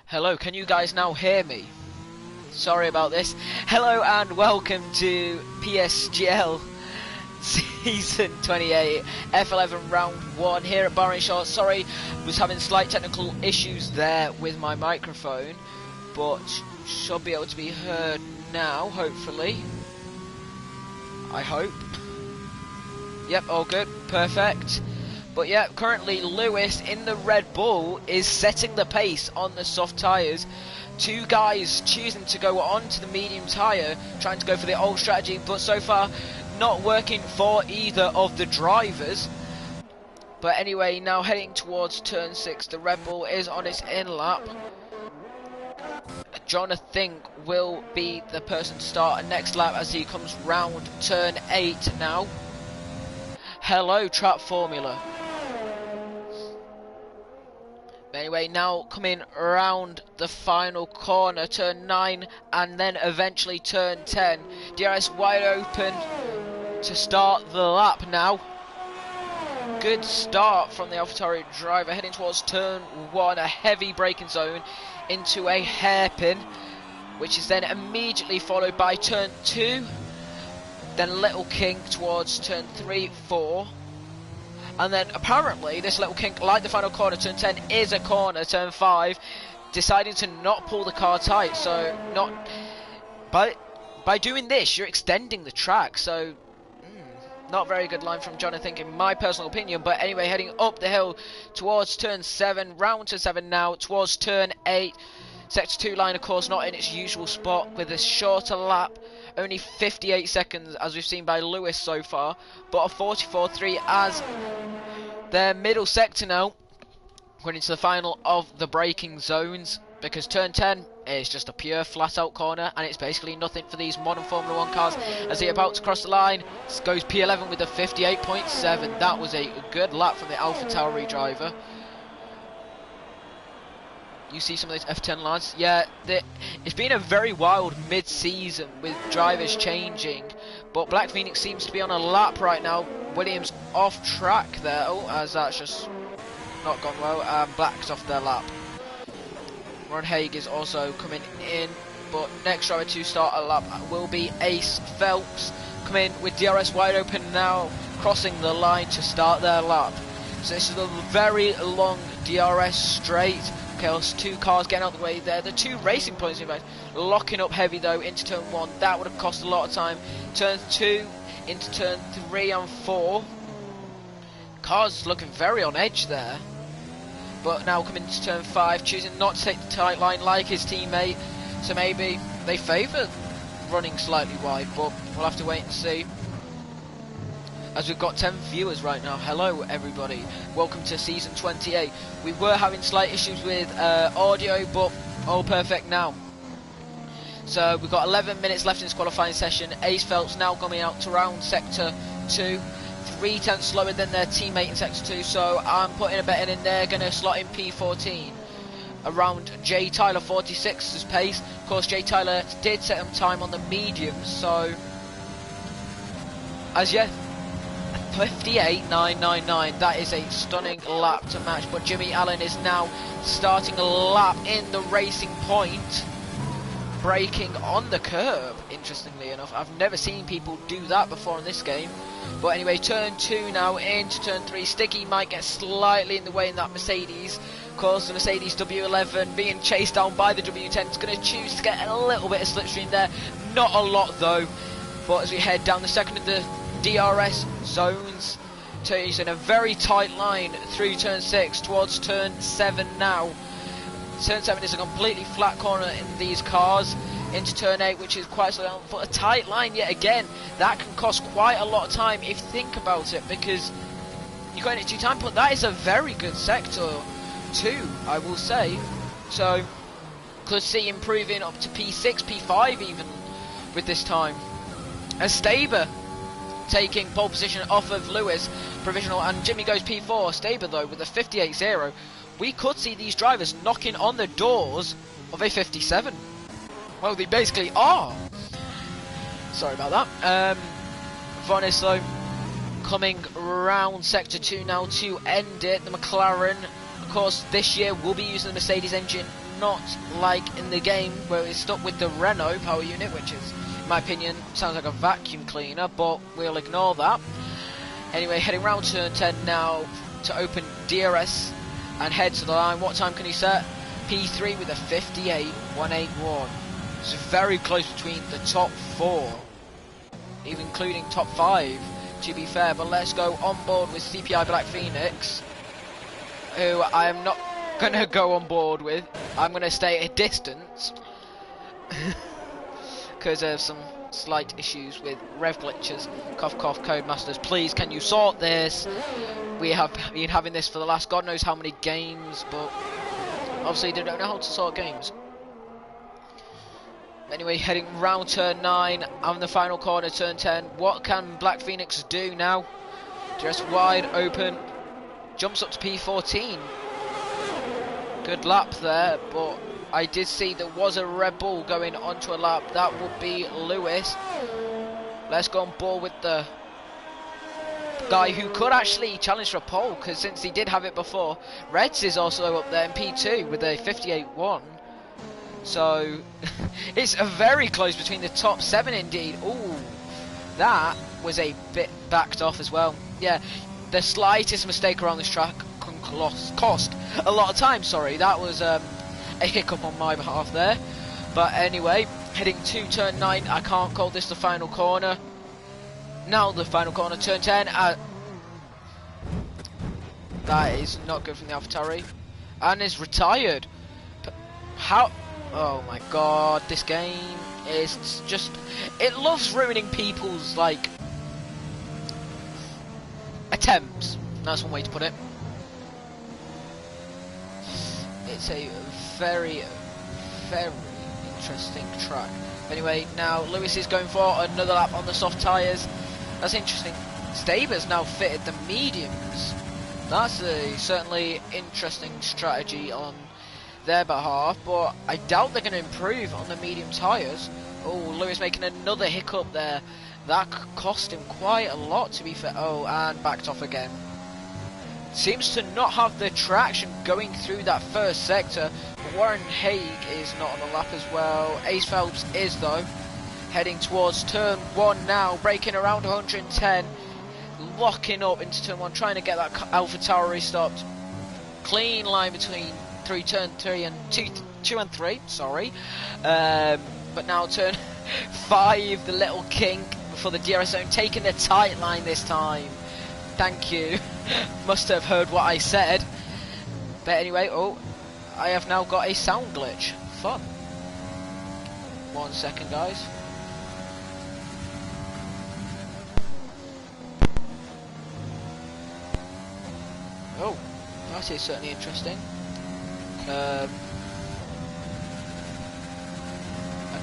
Hello, can you guys now hear me? Sorry about this. Hello and welcome to PSGL Season 28, F11 Round 1 here at Bahrain Short. Sorry, was having slight technical issues there with my microphone, but should be able to be heard now, hopefully. I hope. Yep, all good, perfect. But yeah, currently Lewis in the Red Bull is setting the pace on the soft tyres. Two guys choosing to go onto the medium tyre, trying to go for the old strategy, but so far not working for either of the drivers. But anyway, now heading towards turn 6, the Red Bull is on its in lap. Jonathan will be the person to start next lap as he comes round turn 8 now. Hello, Trap Formula. Anyway, now coming around the final corner, turn 9, and then eventually turn 10. DRS wide open to start the lap now. Good start from the AlphaTauri driver, heading towards turn 1, a heavy braking zone into a hairpin, which is then immediately followed by turn 2, then Little King towards turn 3, 4. And then apparently this Little King, like the final corner, turn 10 is a corner, turn 5, deciding to not pull the car tight. So by doing this, you're extending the track. So not very good line from Jonathan in my personal opinion. But anyway, heading up the hill towards turn 7, round to 7 now, towards turn 8. Sector 2 line, of course, not in its usual spot with a shorter lap. Only 58 seconds, as we've seen by Lewis so far, but a 44.3 as their middle sector now, going into the final of the braking zones, because turn 10 is just a pure flat-out corner, and it's basically nothing for these modern Formula 1 cars as they're about to cross the line. This goes P11 with a 58.7. That was a good lap from the AlphaTauri driver. You see some of those F10 lads. Yeah, it's been a very wild mid-season with drivers changing, but Black Phoenix seems to be on a lap right now. Williams off track there, as that's just not gone well. Black's off their lap. Ron Haig is also coming in, but next driver to start a lap will be Ace Phelps. Come in with DRS wide open now, crossing the line to start their lap. So this is a very long DRS straight. Chaos, two cars getting out of the way there. The two racing points, in fact, locking up heavy though into turn 1. That would have cost a lot of time. Turn 2 into turn 3 and 4. Cars looking very on edge there. but now coming to turn 5, choosing not to take the tight line like his teammate, so maybe they favour running slightly wide, but we'll have to wait and see. As we've got 10 viewers right now. Hello everybody, welcome to season 28. We were having slight issues with audio, but all perfect now. So we've got 11 minutes left in this qualifying session. Ace Phelps now coming out to round sector 2, 3 tenths slower than their teammate in sector 2, so I'm putting a bet in they're going to slot in P14 around J Tyler 46's pace. Of course, J Tyler did set him time on the mediums, so as yet 58.999. That is a stunning lap to match, but Jimmy Allen is now starting a lap in the racing point, braking on the curb. Interestingly enough, I've never seen people do that before in this game. But anyway, turn 2 now into turn 3. Sticky might get slightly in the way in that Mercedes. Of course, the Mercedes W11 being chased down by the W10 is going to choose to get a little bit of slipstream there. Not a lot though. But as we head down the second of the DRS zones, using a very tight line through turn 6 towards turn 7 now. Turn 7 is a completely flat corner in these cars. Into turn 8, which is quite slow, but a tight line yet again. That can cost quite a lot of time if you think about it, because you're going into time, but that is a very good sector too, I will say. So could see improving up to P6, P5 even with this time. As Staber taking pole position off of Lewis, provisional, and Jimmy goes P4. Staber though with a 58.0. We could see these drivers knocking on the doors of a 57. Well, they basically are. Sorry about that. Vonis though coming round sector 2 now to end it. The McLaren, of course, this year will be using the Mercedes engine, not like in the game where it's stuck with the Renault power unit, which is, in my opinion, sounds like a vacuum cleaner, but we'll ignore that. Anyway, heading round turn 10 now to open DRS and head to the line. What time can he set? P3 with a 58.181. It's very close between the top 4, even including top 5 to be fair. But let's go on board with CPI Black Phoenix, who I am not going to go on board with. I'm going to stay at a distance because of some slight issues with rev glitches. Cough cough, Codemasters, please can you sort this? We have been having this for the last god knows how many games, but obviously they don't know how to sort games. Anyway, heading round turn 9 on the final corner, turn 10. What can Black Phoenix do now? Just wide open, jumps up to P14. Good lap there, but I did see there was a Red Bull going onto a lap. That would be Lewis. Let's go on board with the guy who could actually challenge for a pole, because since he did have it before. Reds is also up there in P2 with a 58.1. So it's a very close between the top 7 indeed. Ooh, that was a bit backed off as well. Yeah, the slightest mistake around this track can cost a lot of time. Sorry, that was a hiccup on my behalf there. But anyway, heading to turn 9. I can't call this the final corner. Now the final corner, turn 10. That is not good from the AlphaTauri, and is retired. How? Oh my god, this game is just, it loves ruining people's, like, attempts. That's one way to put it. It's a very, very interesting track. Anyway, now Lewis is going for another lap on the soft tyres. That's interesting. Staber's now fitted the mediums. That's a certainly interesting strategy on their behalf, but I doubt they're going to improve on the medium tyres. Oh, Lewis making another hiccup there. That cost him quite a lot, to be fair. Oh, and backed off again. Seems to not have the traction going through that first sector. But Warren Haig is not on the lap as well. Ace Phelps is though. Heading towards turn 1 now, braking around 110. Locking up into turn 1, trying to get that AlphaTauri stopped. Clean line between turn 3 and 2 and 3, sorry. But now turn 5, the little kink for the DRS zone, taking the tight line this time. Thank you. Must have heard what I said. But anyway, oh, I have now got a sound glitch. Fun. 1 second, guys. Oh, that is certainly interesting. I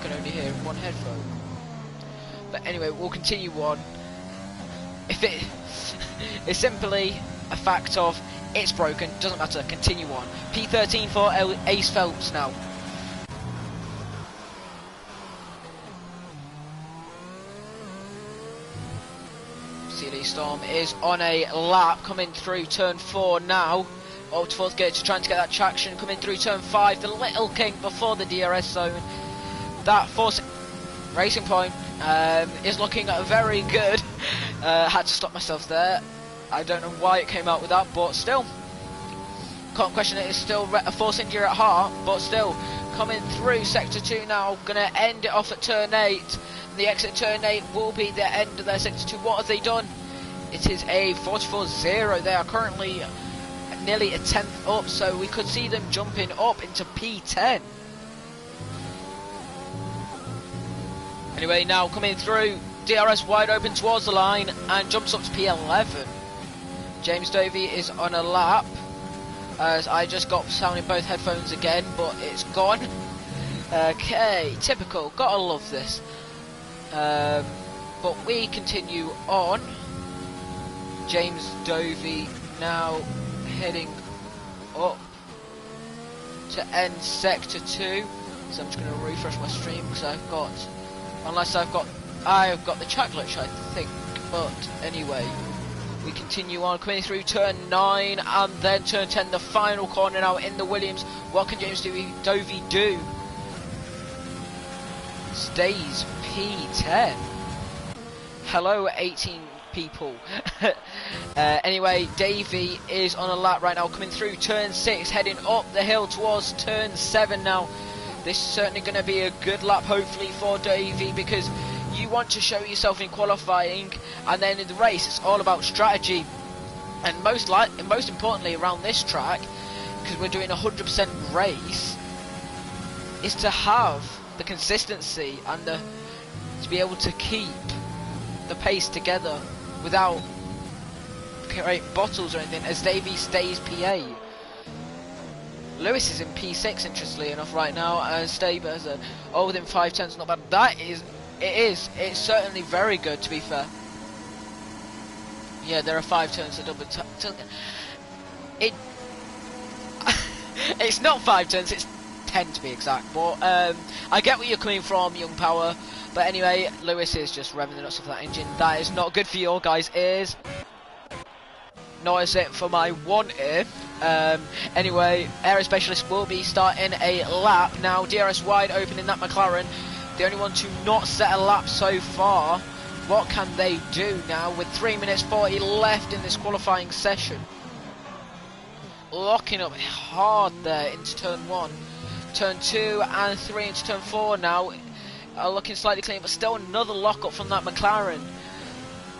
can only hear one headphone. But anyway, we'll continue on. If it's simply a fact of it's broken, doesn't matter, continue on. P13 for Ace Phelps now. CD Storm is on a lap, coming through turn 4 now. Up to 4th gear, just trying to get that traction, coming through turn 5, the little kink before the DRS zone. That force Racing Point is looking very good. Had to stop myself there. I don't know why it came out with that, but still. Can't question it, it's still a force injury at heart, but still. Coming through sector 2 now, gonna end it off at turn 8. The exit turn 8 will be the end of their sector 2. What have they done? It is a 44.0. They are currently nearly a 10th up, so we could see them jumping up into P10. Anyway, now coming through, DRS wide open towards the line and jumps up to P11. James Dovey is on a lap, as I just got sound in both headphones again, but it's gone. Okay, typical, gotta love this. But we continue on. James Dovey now heading up to end sector 2. So I'm just going to refresh my stream because I've got the chat glitch, I think. But anyway, we continue on, coming through turn 9 and then turn 10, the final corner now in the Williams. What can James Dovey do? Stays P10. Hello 18 people. Anyway, Davey is on a lap right now, coming through turn 6, heading up the hill towards turn 7 now. This is certainly going to be a good lap, hopefully, for Davey, because you want to show yourself in qualifying, and then in the race it's all about strategy. And most importantly around this track, because we're doing a 100% race, is to have the consistency and to be able to keep the pace together without creating bottles or anything, as Davey stays P8. Lewis is in P6, interestingly enough, right now, and Staber is within 5 tenths, not bad. It's certainly very good, to be fair. Yeah, there are 5 turns, a double it's not 5 turns, it's 10 to be exact, but I get where you're coming from, Young Power. But anyway, Lewis is just revving the nuts off that engine. That is not good for your guys' ears. Nor is it for my one ear. Anyway, Aero Specialist will be starting a lap now. DRS wide open in that McLaren. The only one to not set a lap so far. What can they do now with 3 minutes 40 left in this qualifying session? Locking up hard there into turn 1. Turn 2 and 3 into turn 4 now. Looking slightly clean, but still another lock up from that McLaren.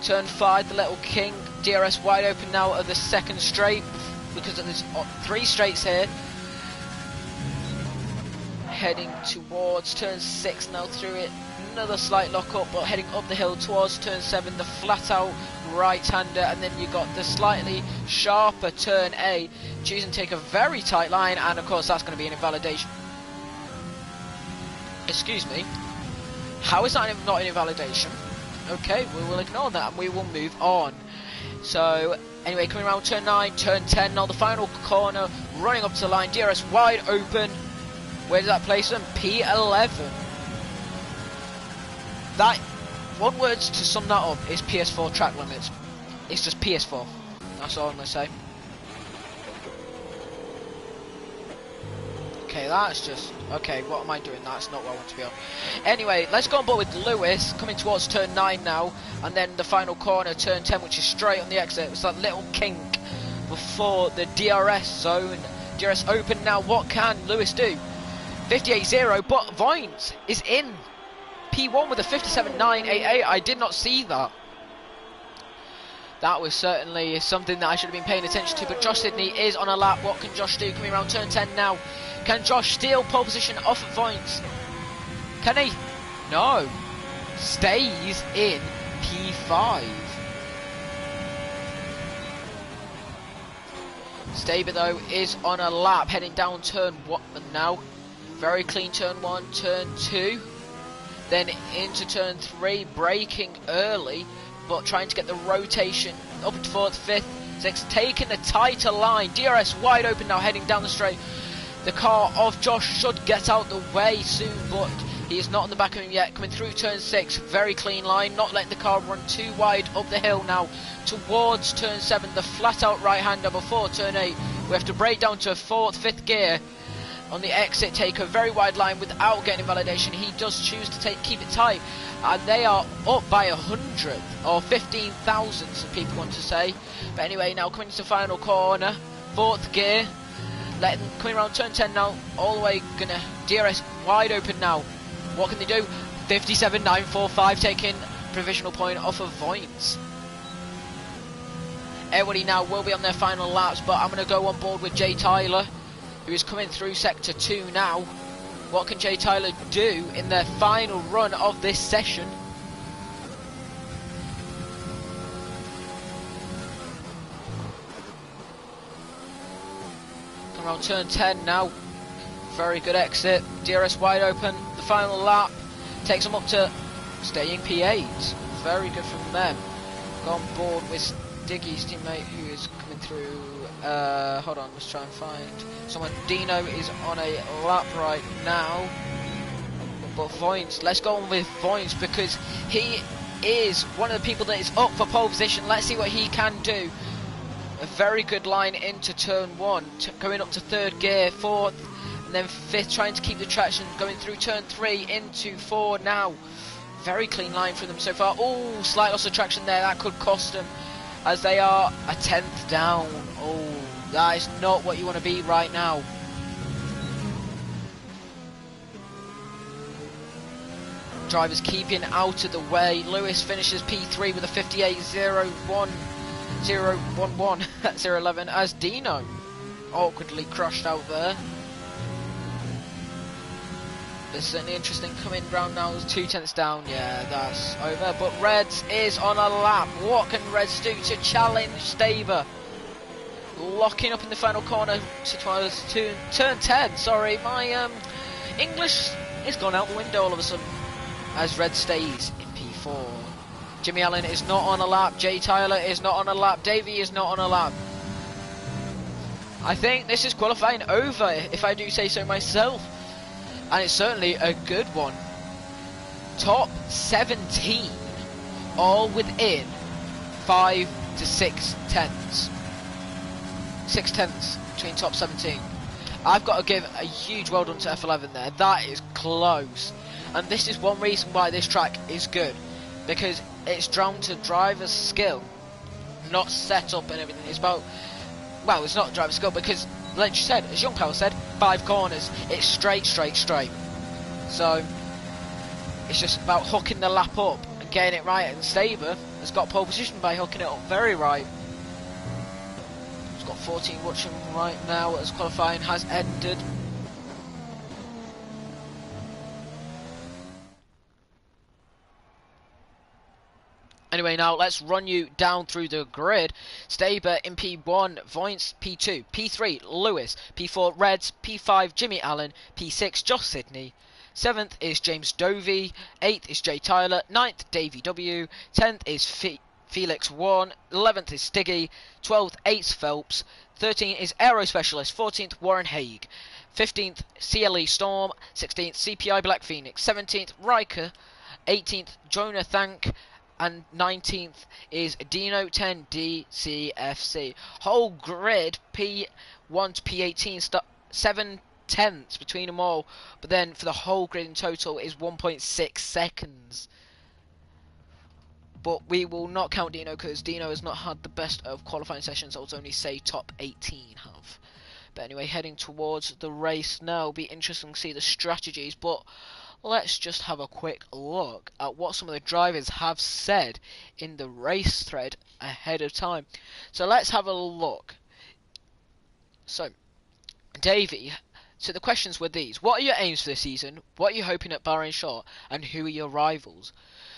Turn 5, the little king. DRS wide open now of the second straight, because there's 3 straights here. Heading towards turn 6 now through it. Another slight lock up, but heading up the hill towards turn 7, the flat out right-hander, and then you got the slightly sharper turn 8. Choosing to take a very tight line, and of course that's going to be an invalidation. Excuse me. How is that not an invalidation? Okay, we will ignore that and we will move on. So, anyway, coming around turn 9, turn 10, now the final corner, running up to the line, DRS wide open. Where does that place them? P11. That, one word to sum that up is PS4 track limits. It's just PS4. That's all I'm going to say. Okay, that's just... Okay, what am I doing? That's not what I want to be on. Anyway, let's go on board with Lewis, coming towards turn 9 now, and then the final corner, turn 10, which is straight on the exit. It's that little kink before the DRS zone. DRS open now, what can Lewis do? 58.0, but Vines is in P1 with a 57.988. I did not see that. That was certainly something that I should have been paying attention to, but Josh Sidney is on a lap. What can Josh do? Coming around turn 10 now. Can Josh steal pole position off of Voints? Can he? No. Stays in P5. Staber though is on a lap, heading down turn 1 now. Very clean turn 1, turn 2. Then into turn 3, braking early, but trying to get the rotation up into 4th, 5th, 6th, taking the tighter line. DRS wide open now, heading down the straight. The car of Josh should get out the way soon, but he is not on the back of him yet. Coming through turn 6, very clean line, not letting the car run too wide up the hill now. Towards turn 7, the flat out right hander before turn 8. We have to brake down to 4th, 5th gear. On the exit, take a very wide line without getting validation. He does choose to keep it tight, and they are up by 100 or 15,000, some people want to say. But anyway, now coming to the final corner, 4th gear, coming around turn 10 now, all the way gonna DRS wide open now. What can they do? 57.945, taking provisional point off of Voints. Everybody now will be on their final laps, but I'm gonna go on board with Jay Tyler, who is coming through sector 2 now. What can Jay Tyler do in their final run of this session? Come around turn 10 now. Very good exit. DRS wide open. The final lap takes them up to staying P8. Very good from them. Go on board with Diggy's teammate, who is coming through. Hold on, let's try and find someone. Dino is on a lap right now, but Voints, let's go on with Voints, because he is one of the people that is up for pole position. Let's see what he can do. A very good line into turn 1, going up to 3rd gear, 4th, and then 5th, trying to keep the traction, going through turn 3 into 4 now. Very clean line for them so far. Oh, slight loss of traction there, that could cost them, as they are a 10th down. Oh, that is not what you want to be right now. Drivers keeping out of the way. Lewis finishes P3 with a 58.011 at 011, as Dino awkwardly crushed out there. There's certainly interesting coming round now. 2/10 down. Yeah, that's over. But Reds is on a lap. What can Reds do to challenge Staber? Locking up in the final corner towards turn 10. Sorry, my English is gone out the window all of a sudden, as Red stays in P4. Jimmy Allen is not on a lap. Jay Tyler is not on a lap. Davey is not on a lap. I think this is qualifying over, if I do say so myself. And it's certainly a good one. Top 17, all within 5 to 6 tenths. 6 tenths between top 17. I've got to give a huge well done to F11 there. That is close. And this is one reason why this track is good, because it's down to driver's skill, not setup and everything. It's about, well, it's not driver's skill, because Lynch said, as Young Power said, 5 corners, it's straight. So it's just about hooking the lap up and getting it right, and Staber has got pole position by hooking it up very right. He's got 14 watching right now as qualifying has ended. Anyway, now let's run you down through the grid. Staber in P1, Voints P2, P3 Lewis, P4 Reds, P5 Jimmy Allen, P6 Josh Sidney, 7th is James Dovey, 8th is Jay Tyler, 9th Davey W, 10th is Felix 1, 11th is Stiggy, 12th Ace Phelps, 13th is Aero Specialist, 14th Warren Haig, 15th CLE Storm, 16th CPI Black Phoenix, 17th Riker, 18th Tunetank, and 19th is Dino 10 DCFC. Whole grid P1 to P18, 7 tenths between them all, but then for the whole grid in total is 1.6 seconds. But we will not count Dino, because Dino has not had the best of qualifying sessions. I would only say top 18 have. But anyway, heading towards the race now. It'll be interesting to see the strategies, but let's just have a quick look at what some of the drivers have said in the race thread ahead of time. So let's have a look. So, Davey, so the questions were these. What are your aims for this season? What are you hoping at Bahrain Short? And who are your rivals?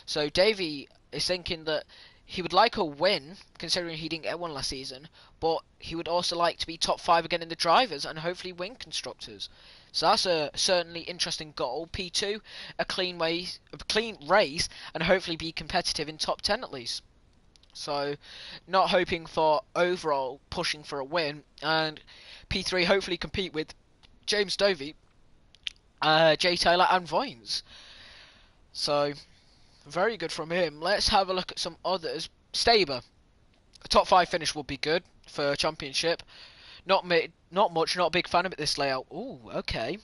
So Davey is thinking that he would like a win, considering he didn't get one last season, but he would also like to be top 5 again in the drivers and hopefully win constructors. So that's a certainly interesting goal. P2, a clean race, and hopefully be competitive in top 10 at least. So, not hoping for overall pushing for a win, and P3 hopefully compete with James Dovey, Jay Taylor and Vines. So, very good from him. Let's have a look at some others. Staber, a top 5 finish would be good for championship. Not much, not a big fan of this layout. Ooh, okay.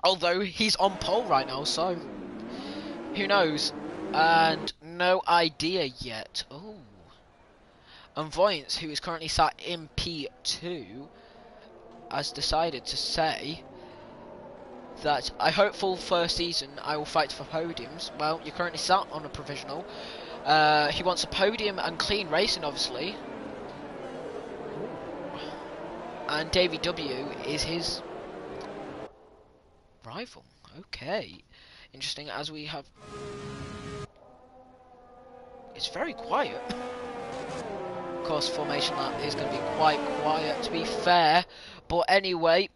Although he's on pole right now, so who knows? And no idea yet. Ooh. And Voyance, who is currently sat in P2, has decided to say that I hope full first season I will fight for podiums. Well, you're currently sat on a provisional. He wants a podium and clean racing, obviously. And Davey W is his rival. Okay. Interesting, as we have... It's very quiet. Of course, formation lap is going to be quite quiet, to be fair. But anyway,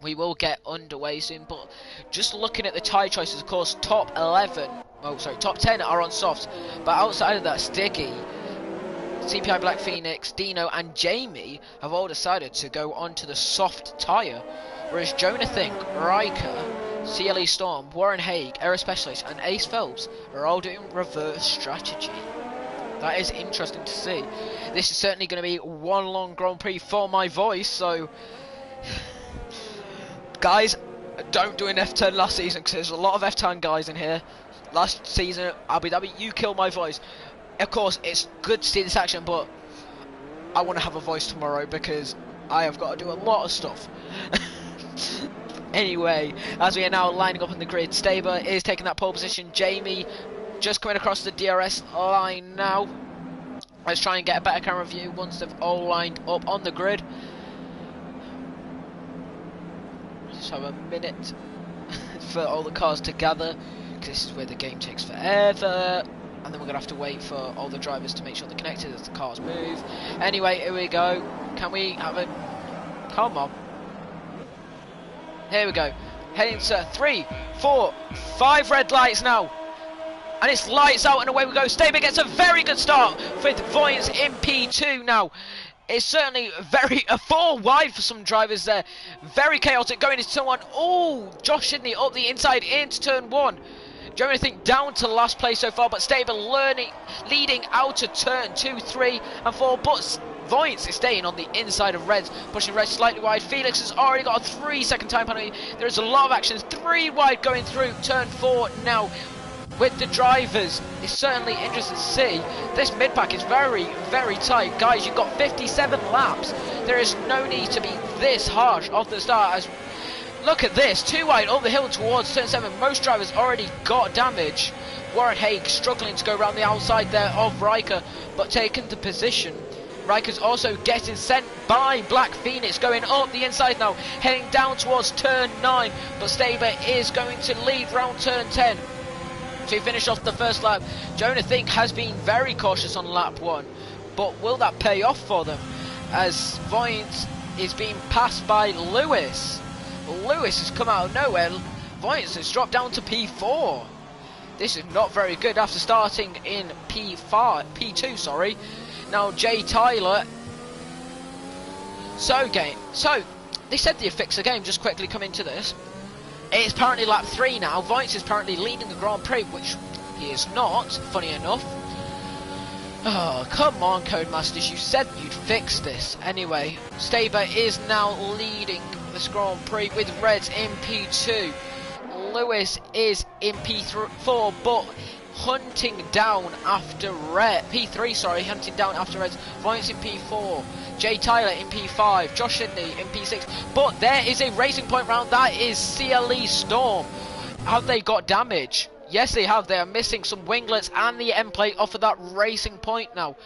we will get underway soon. But just looking at the tyre choices, of course, top 10 are on softs. But outside of that, Sticky, CPI Black Phoenix, Dino and Jamie have all decided to go onto the soft tyre, whereas Jonathon, Riker, CLE Storm, Warren Haig, Aero Specialist and Ace Phelps are all doing reverse strategy. That is interesting to see. This is certainly going to be one long Grand Prix for my voice, so guys, don't do an F10 last season because there's a lot of F10 guys in here. Last season, Abu Dhabi, you killed my voice. Of course, it's good to see this action, but I want to have a voice tomorrow because I have got to do a lot of stuff. Anyway, as we are now lining up on the grid, Staber is taking that pole position. Jamie just coming across the DRS line now. Let's try and get a better camera view once they've all lined up on the grid. Just have a minute for all the cars to gather, because this is where the game takes forever. And then we're going to have to wait for all the drivers to make sure they're connected as the cars move. Anyway, here we go. Can we have a... Come on. Here we go. Heading to 3, 4, 5 red lights now. And it's lights out and away we go. Staber gets a very good start with Voyance in P2 now. It's certainly a 4 wide for some drivers there. Very chaotic going into turn 1. Oh, Josh Sidney up the inside into turn 1. Jonathan down to last place so far, but Staber leading out of turn 2, 3 and 4, but Voyance is staying on the inside of Reds, pushing Reds slightly wide. Felix has already got a 3-second time penalty. There is a lot of action. 3 wide going through turn 4 now with the drivers. It's certainly interesting to see. This mid-pack is very, very tight. Guys, you've got 57 laps. There is no need to be this harsh off the start. As look at this, 2 wide up the hill towards turn 7. Most drivers already got damage. Warren Haig struggling to go around the outside there of Riker, but taking the position. Riker's also getting sent by Black Phoenix, going up the inside now, heading down towards turn 9, but Staber is going to lead round turn 10 to finish off the first lap. Jonathan has been very cautious on lap 1, but will that pay off for them, as Voyance is being passed by Lewis. Lewis has come out of nowhere. Voyance has dropped down to P4. This is not very good after starting in P2, sorry. Now Jay Tyler. So they said they'd fix the game. Just quickly come into this. It's apparently lap 3 now. Voyance is apparently leading the Grand Prix, which he is not, funny enough. Oh, come on, Codemasters, you said you'd fix this. Anyway, Staber is now leading this Grand Prix with Reds in P2. Lewis is in P4, but hunting down after Red. P3, sorry, hunting down after Reds. Voyance in P4. Jay Tyler in P5. Josh Sidney in P6. But there is a Racing Point round. That is CLE Storm. Have they got damage? Yes, they have. They are missing some winglets and the end plate off of that Racing Point now.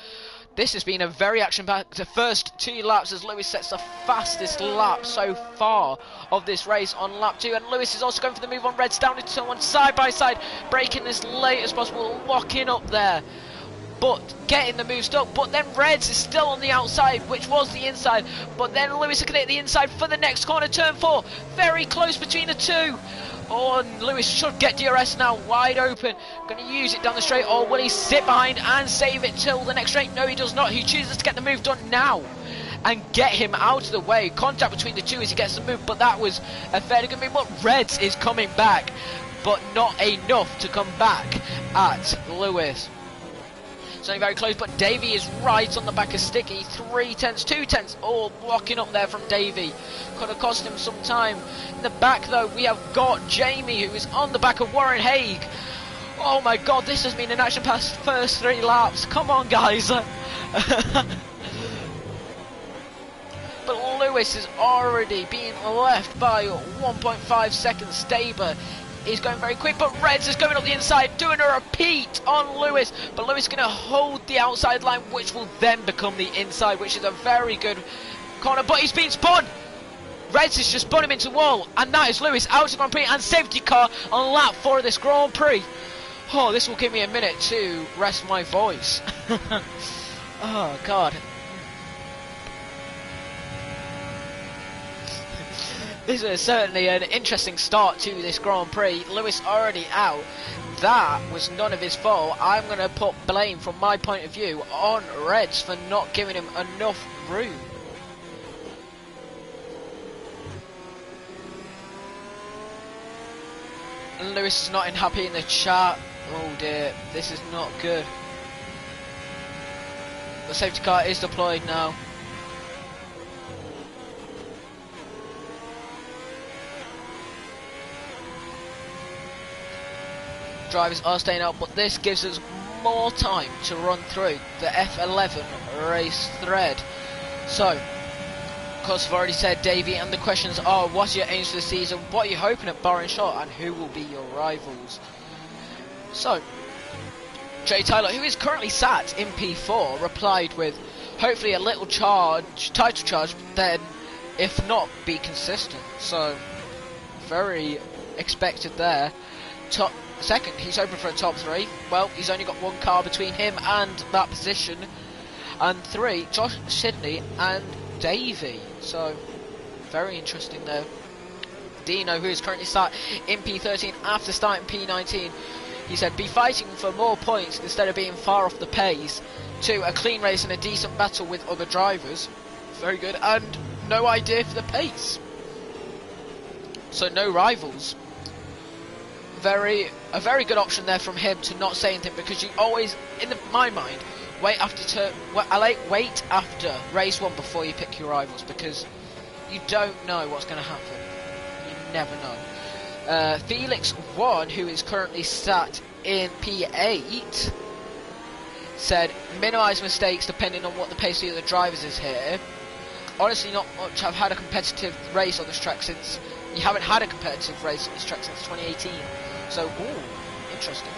This has been a very action-packed first 2 laps as Lewis sets the fastest lap so far of this race on lap 2. And Lewis is also going for the move on Reds, down into someone side by side, braking as late as possible, locking up there, but getting the move stuck. But then Reds is still on the outside, which was the inside. But then Lewis is going to hit the inside for the next corner, turn 4. Very close between the two. Oh, and Lewis should get DRS now, wide open. Going to use it down the straight, or will he sit behind and save it till the next straight? No, he does not. He chooses to get the move done now and get him out of the way. Contact between the two as he gets the move, but that was a fairly good move. But Reds is coming back, but not enough to come back at Lewis. It's only very close, but Davey is right on the back of Sticky. 3 tenths, 2 tenths, all blocking up there from Davey. Could have cost him some time. In the back, though, we have got Jamie, who is on the back of Warren Haig. Oh my god, this has been an action past first 3 laps. Come on, guys. But Lewis is already being left by 1.5 seconds. Staber is going very quick, but Reds is going up the inside, doing a repeat on Lewis. But Lewis is going to hold the outside line, which will then become the inside, which is a very good corner. But he's been spun. Reds has just spun him into wall, and that is Lewis out of Grand Prix and safety car on lap 4 of this Grand Prix. Oh, this will give me a minute to rest my voice. Oh god. This is certainly an interesting start to this Grand Prix. Lewis already out. That was none of his fault. I'm going to put blame, from my point of view, on Reds for not giving him enough room. And Lewis is not happy in the chat. Oh dear, this is not good. The safety car is deployed now. Drivers are staying out, but this gives us more time to run through the F11 race thread. So, of course, I've already said Davey, and the questions are: what are your aims for the season? What are you hoping at Bahrain Short? And who will be your rivals? So, Jay Tyler, who is currently sat in P4, replied with hopefully a little charge, title charge, then if not, be consistent. So, very expected there. Top second, he's hoping for a top 3. Well, he's only got 1 car between him and that position. And 3, Josh Sidney and Davey. So, very interesting there. Dino, who is currently sat in P13 after starting P19, he said, be fighting for more points instead of being far off the pace. 2, a clean race and a decent battle with other drivers. Very good. And no idea for the pace. So no rivals. A very good option there from him to not say anything, because you always, in my mind, wait after race 1 before you pick your rivals, because you don't know what's going to happen. You never know. Felix 1, who is currently sat in P8, said minimise mistakes depending on what the pace of the drivers is here. Honestly, not much. I've had a competitive race on this track since. You haven't had a competitive race on this track since 2018. So, ooh, interesting.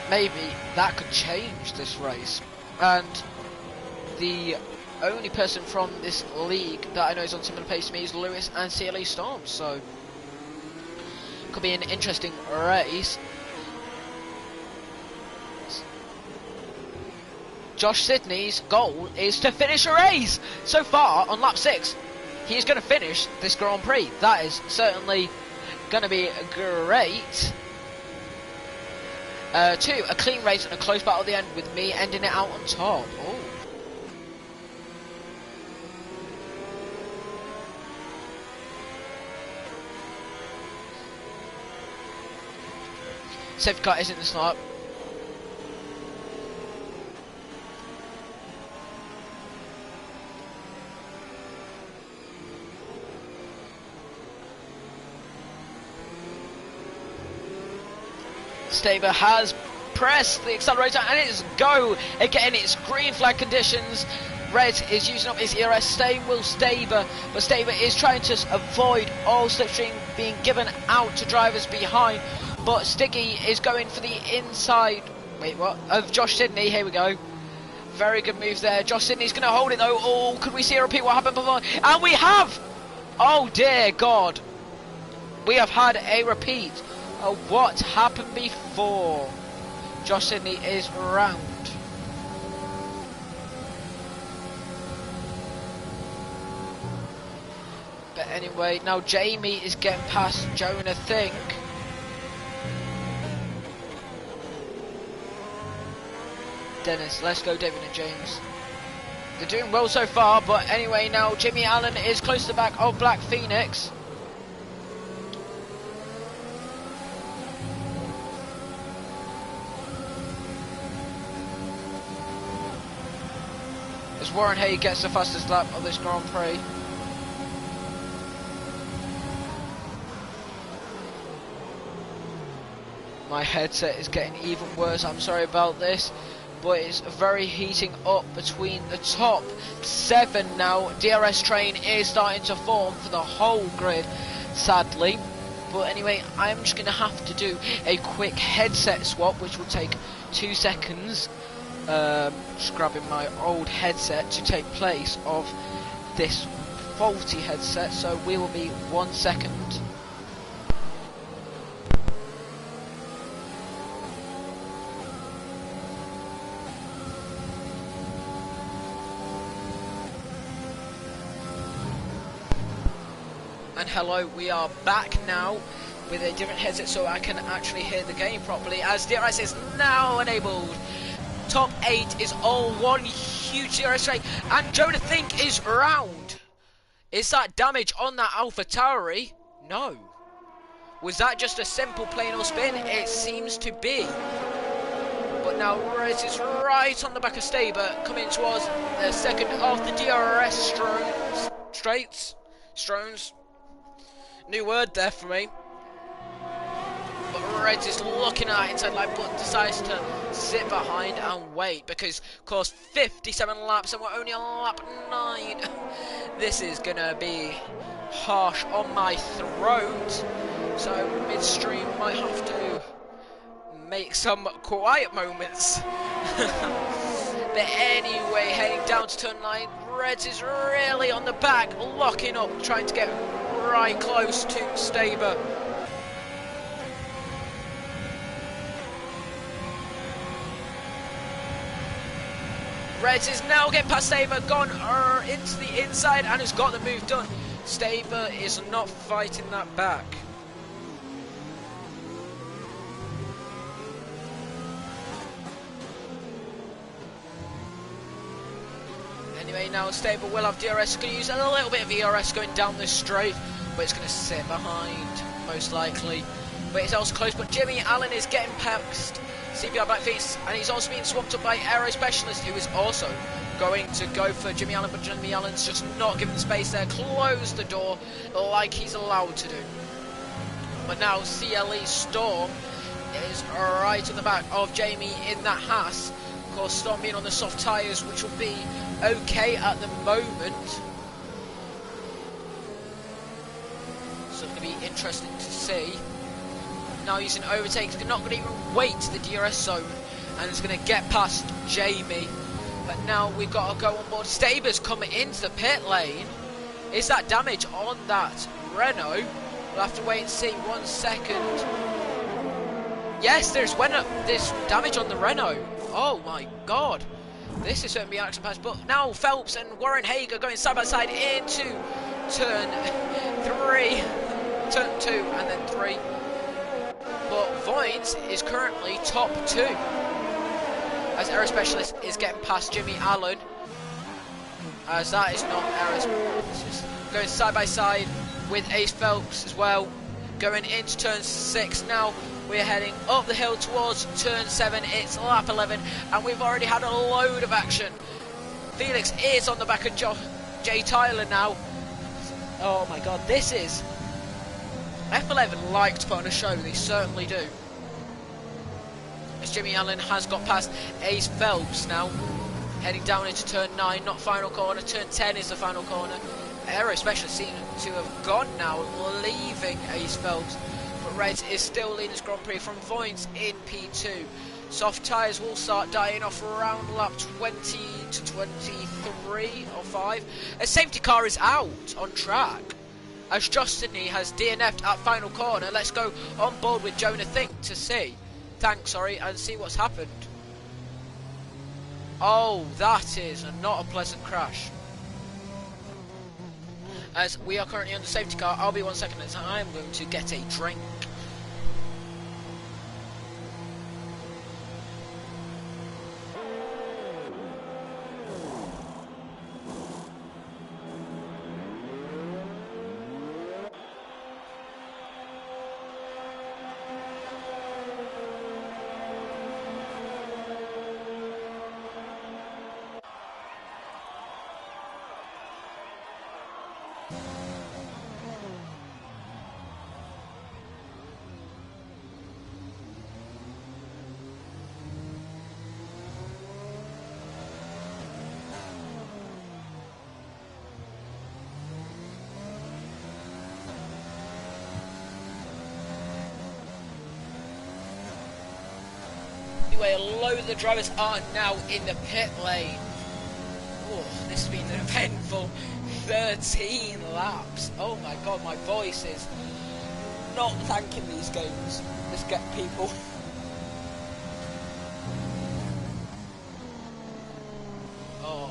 Maybe that could change this race. And the only person from this league that I know is on similar pace to me is Lewis and CLE Storm. So, could be an interesting race. Josh Sidney's goal is to finish a race. So far, on lap 6, he is going to finish this Grand Prix. That is certainly going to be great. 2, a clean race and a close battle at the end, with me ending it out on top. Oh. Safety car isn't the start. Staber has pressed the accelerator and it's go. Again, it's green flag conditions. Red is using up his ERS, staying with Staber, but Staber is trying to avoid all slipstream being given out to drivers behind, but Sticky is going for the inside, wait what, of Josh Sidney. Here we go. Very good move there. Josh Sidney's going to hold it though. Oh, could we see a repeat what happened before? And we have! Oh dear God. We have had a repeat of what happened before. Josh Sidney is round. But anyway, now Jamie is getting past Jonah Think. Dennis, let's go David and James. They're doing well so far, but anyway, now Jimmy Allen is close to the back of Black Phoenix. As Warren Hay gets the fastest lap of this Grand Prix. My headset is getting even worse, I'm sorry about this, but it's very heating up between the top 7 now. DRS train is starting to form for the whole grid, sadly. But anyway, I'm just going to have to do a quick headset swap, which will take 2 seconds. Just grabbing my old headset to take place of this faulty headset, so we will be 1 second. And hello, we are back now with a different headset so I can actually hear the game properly, as DRS is now enabled. Top 8 is all one huge DRS train, and Jonah Think is round. Is that damage on that AlphaTauri? No. Was that just a simple plain old spin? It seems to be. But now Rez is right on the back of Staber, coming towards the second of the DRS Strones. New word there for me. But Reds is looking at inside line, but decides to sit behind and wait, because of course 57 laps and we're only on lap 9. This is gonna be harsh on my throat, so midstream might have to make some quiet moments. But anyway, heading down to turn 9, Reds is really on the back, locking up, trying to get right close to Staber. Reds is now getting past Staber, gone into the inside and has got the move done. Staber is not fighting that back. Anyway, now Staber will have DRS, going to use a little bit of ERS going down this straight, but it's going to sit behind, most likely. But it's also close, but Jimmy Allen is getting past CPR Black Phoenix, and he's also being swapped up by Aero Specialist, who is also going to go for Jimmy Allen, but Jimmy Allen's just not given the space there, close the door like he's allowed to do. But now CLE Storm is right at the back of Jamie in that Haas. Of course, Storm being on the soft tyres, which will be okay at the moment. So it's going to be interesting to see. Now using overtakes, not going to even wait the DRS zone, and it's going to get past Jamie. But now we've got to go on board. Staber's coming into the pit lane. Is that damage on that Renault? We'll have to wait and see. 1 second. Yes, there's damage on the Renault. Oh my God. This is certainly action pass. But now Phelps and Warren Hager going side by side into turn 3. Turn 2 and then 3. But Voigt is currently top 2. As Aero Specialist is getting past Jimmy Allen. As that is not Aero Specialist. Going side by side with Ace Phelps as well. Going into turn 6 now. We're heading up the hill towards turn 7. It's lap 11 and we've already had a load of action. Felix is on the back of Jay Tyler now. Oh my God, this is... F11 like to put on a show, they certainly do. as Jimmy Allen has got past Ace Phelps now. Heading down into turn 9, not final corner. Turn 10 is the final corner. Aero especially seem to have gone now, leaving Ace Phelps. But Reds is still leading this Grand Prix from Voints in P2. Soft tyres will start dying off around lap 20 to 23 or 5. A safety car is out on track, as Justiny has DNF'd at final corner. Let's go on board with Tunetank and see what's happened. Oh, that is not a pleasant crash. As we are currently on the safety car, I'll be 1 second as I am going to get a drink. Anyway, a load of the drivers are now in the pit lane. Oh, this has been an eventful 13 laps. Oh my god, my voice is not thanking these games. Let's get people. Oh.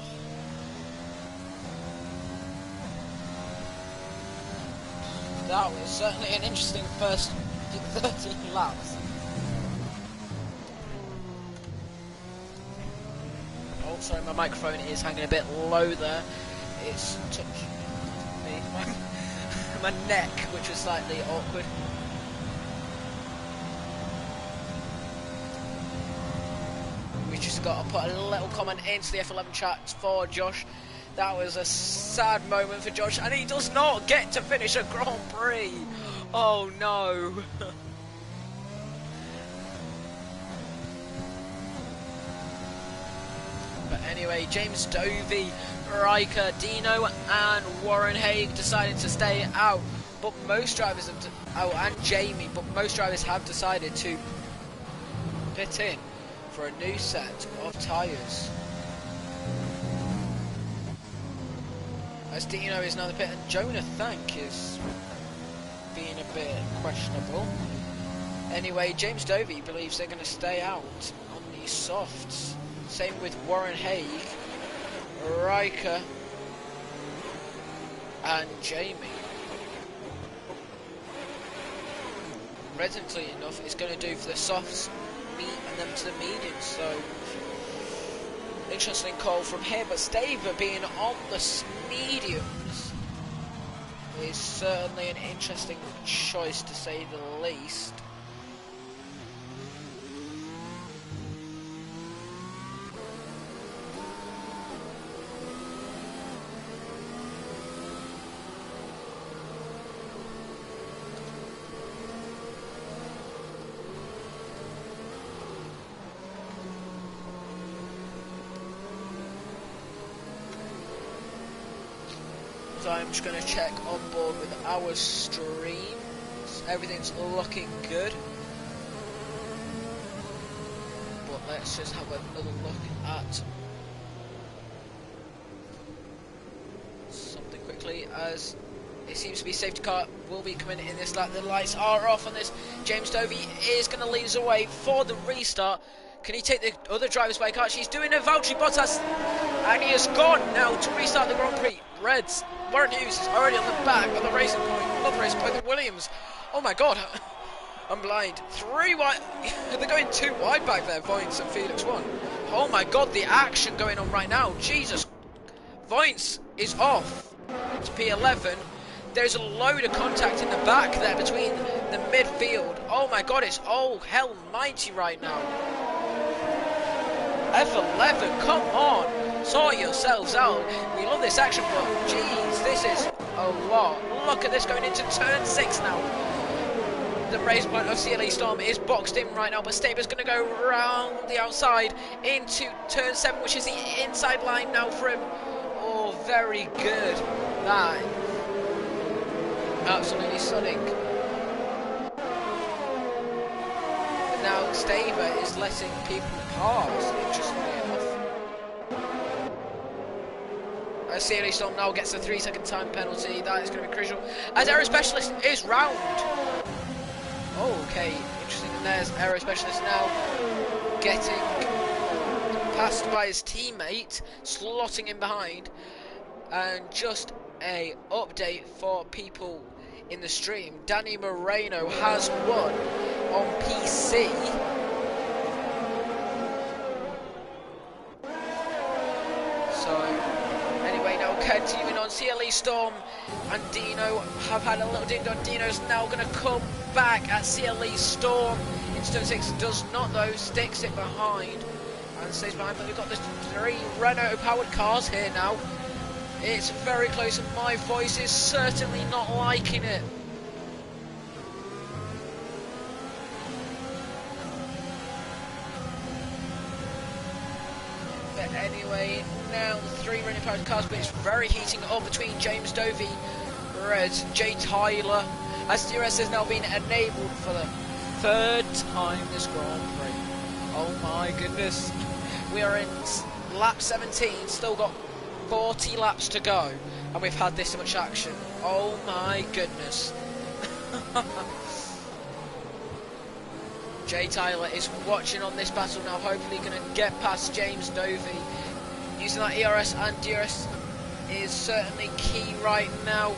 That was certainly an interesting first 13 laps. Oh, sorry, my microphone is hanging a bit low there. It's touching me, my neck, which was slightly awkward. We just got to put a little comment into the F11 chat for Josh. That was a sad moment for Josh, and he does not get to finish a Grand Prix. Oh no. But anyway, James Dovey, Riker, Dino and Warren Haig decided to stay out, but most drivers have and Jamie, but most drivers have decided to pit in for a new set of tyres. As Dino is now the pit and Tunetank is being a bit questionable. Anyway, James Dovey believes they're going to stay out on the softs. Same with Warren Haig, Riker and Jamie. Resonantly enough, it's going to do for the softs, and them to the mediums. So interesting call from here, but Staver being on the mediums is certainly an interesting choice to say the least. So I'm just going to check on board with our streams. Everything's looking good. But let's just have another look at something quickly, as it seems to be safety car will be coming in this lap. The lights are off on this. James Dovey is going to lead us away for the restart. Can he take the other driver's way car? She's doing a Valtteri Bottas, and he has gone now to restart the Grand Prix. Reds, Warren Hughes is already on the back of the racing point. Not the racing point, the Williams. Oh my god, I'm blind. 3 wide. They're going 2 wide back there, Voints and Felix 1. Oh my god, the action going on right now. Jesus. Voints is off to P11. There's a load of contact in the back there between the midfield. Oh my god, it's all hell mighty right now. F11, come on, sort yourselves out. We love this action, but jeez, this is a lot. Look at this going into turn 6 now. the race point of CLE Storm is boxed in right now, but Staber's going to go round the outside into turn 7, which is the inside line now for him. Oh, very good. That absolutely stunning. But now Staber is letting people pass, interestingly enough. As CLE Storm now gets a 3-second time penalty, that is going to be crucial. As Aero Specialist is round. Oh, okay, interesting. And there's Aero Specialist now getting passed by his teammate, slotting in behind. And just a update for people in the stream: Danny Moreno has won on PC. So anyway, now continuing on, CLE Storm and Dino have had a little ding dong. Dino's now going to come back at CLE Storm into turn 6. Does not though, sticks it behind and stays behind. But we've got the 3 Renault powered cars here now. It's very close and my voice is certainly not liking it. But anyway, now the 3 Renault powered cars, but it's very heating up between James Dovey, Reds, Jay Tyler, as DRS has now been enabled for the 3rd time this Grand Prix. Oh my goodness. We are in lap 17, still got 40 laps to go, and we've had this much action. Oh my goodness. Jay Tyler is watching on this battle now, hopefully going to get past James Dovey. Using that ERS and DRS is certainly key right now.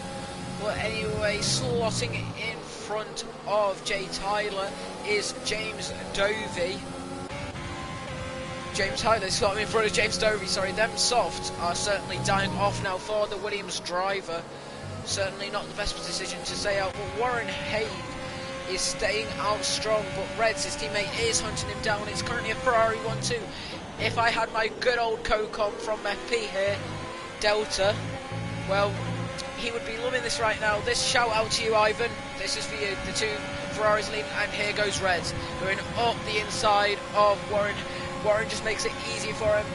But anyway, slotting in front of Jay Tyler is James Dovey. James Tyler slotting in front of James Dovey, sorry. Them softs are certainly dying off now for the Williams driver. Certainly not the best decision to stay out, but Warren Haig is staying out strong, but Reds, his teammate, is hunting him down. It's currently a Ferrari 1-2. If I had my good old co-com from FP here, Delta, well, he would be loving this right now. This shout out to you, Ivan. This is for you. The 2 Ferraris leading, and here goes Reds going up the inside of Warren. Warren just makes it easy for him.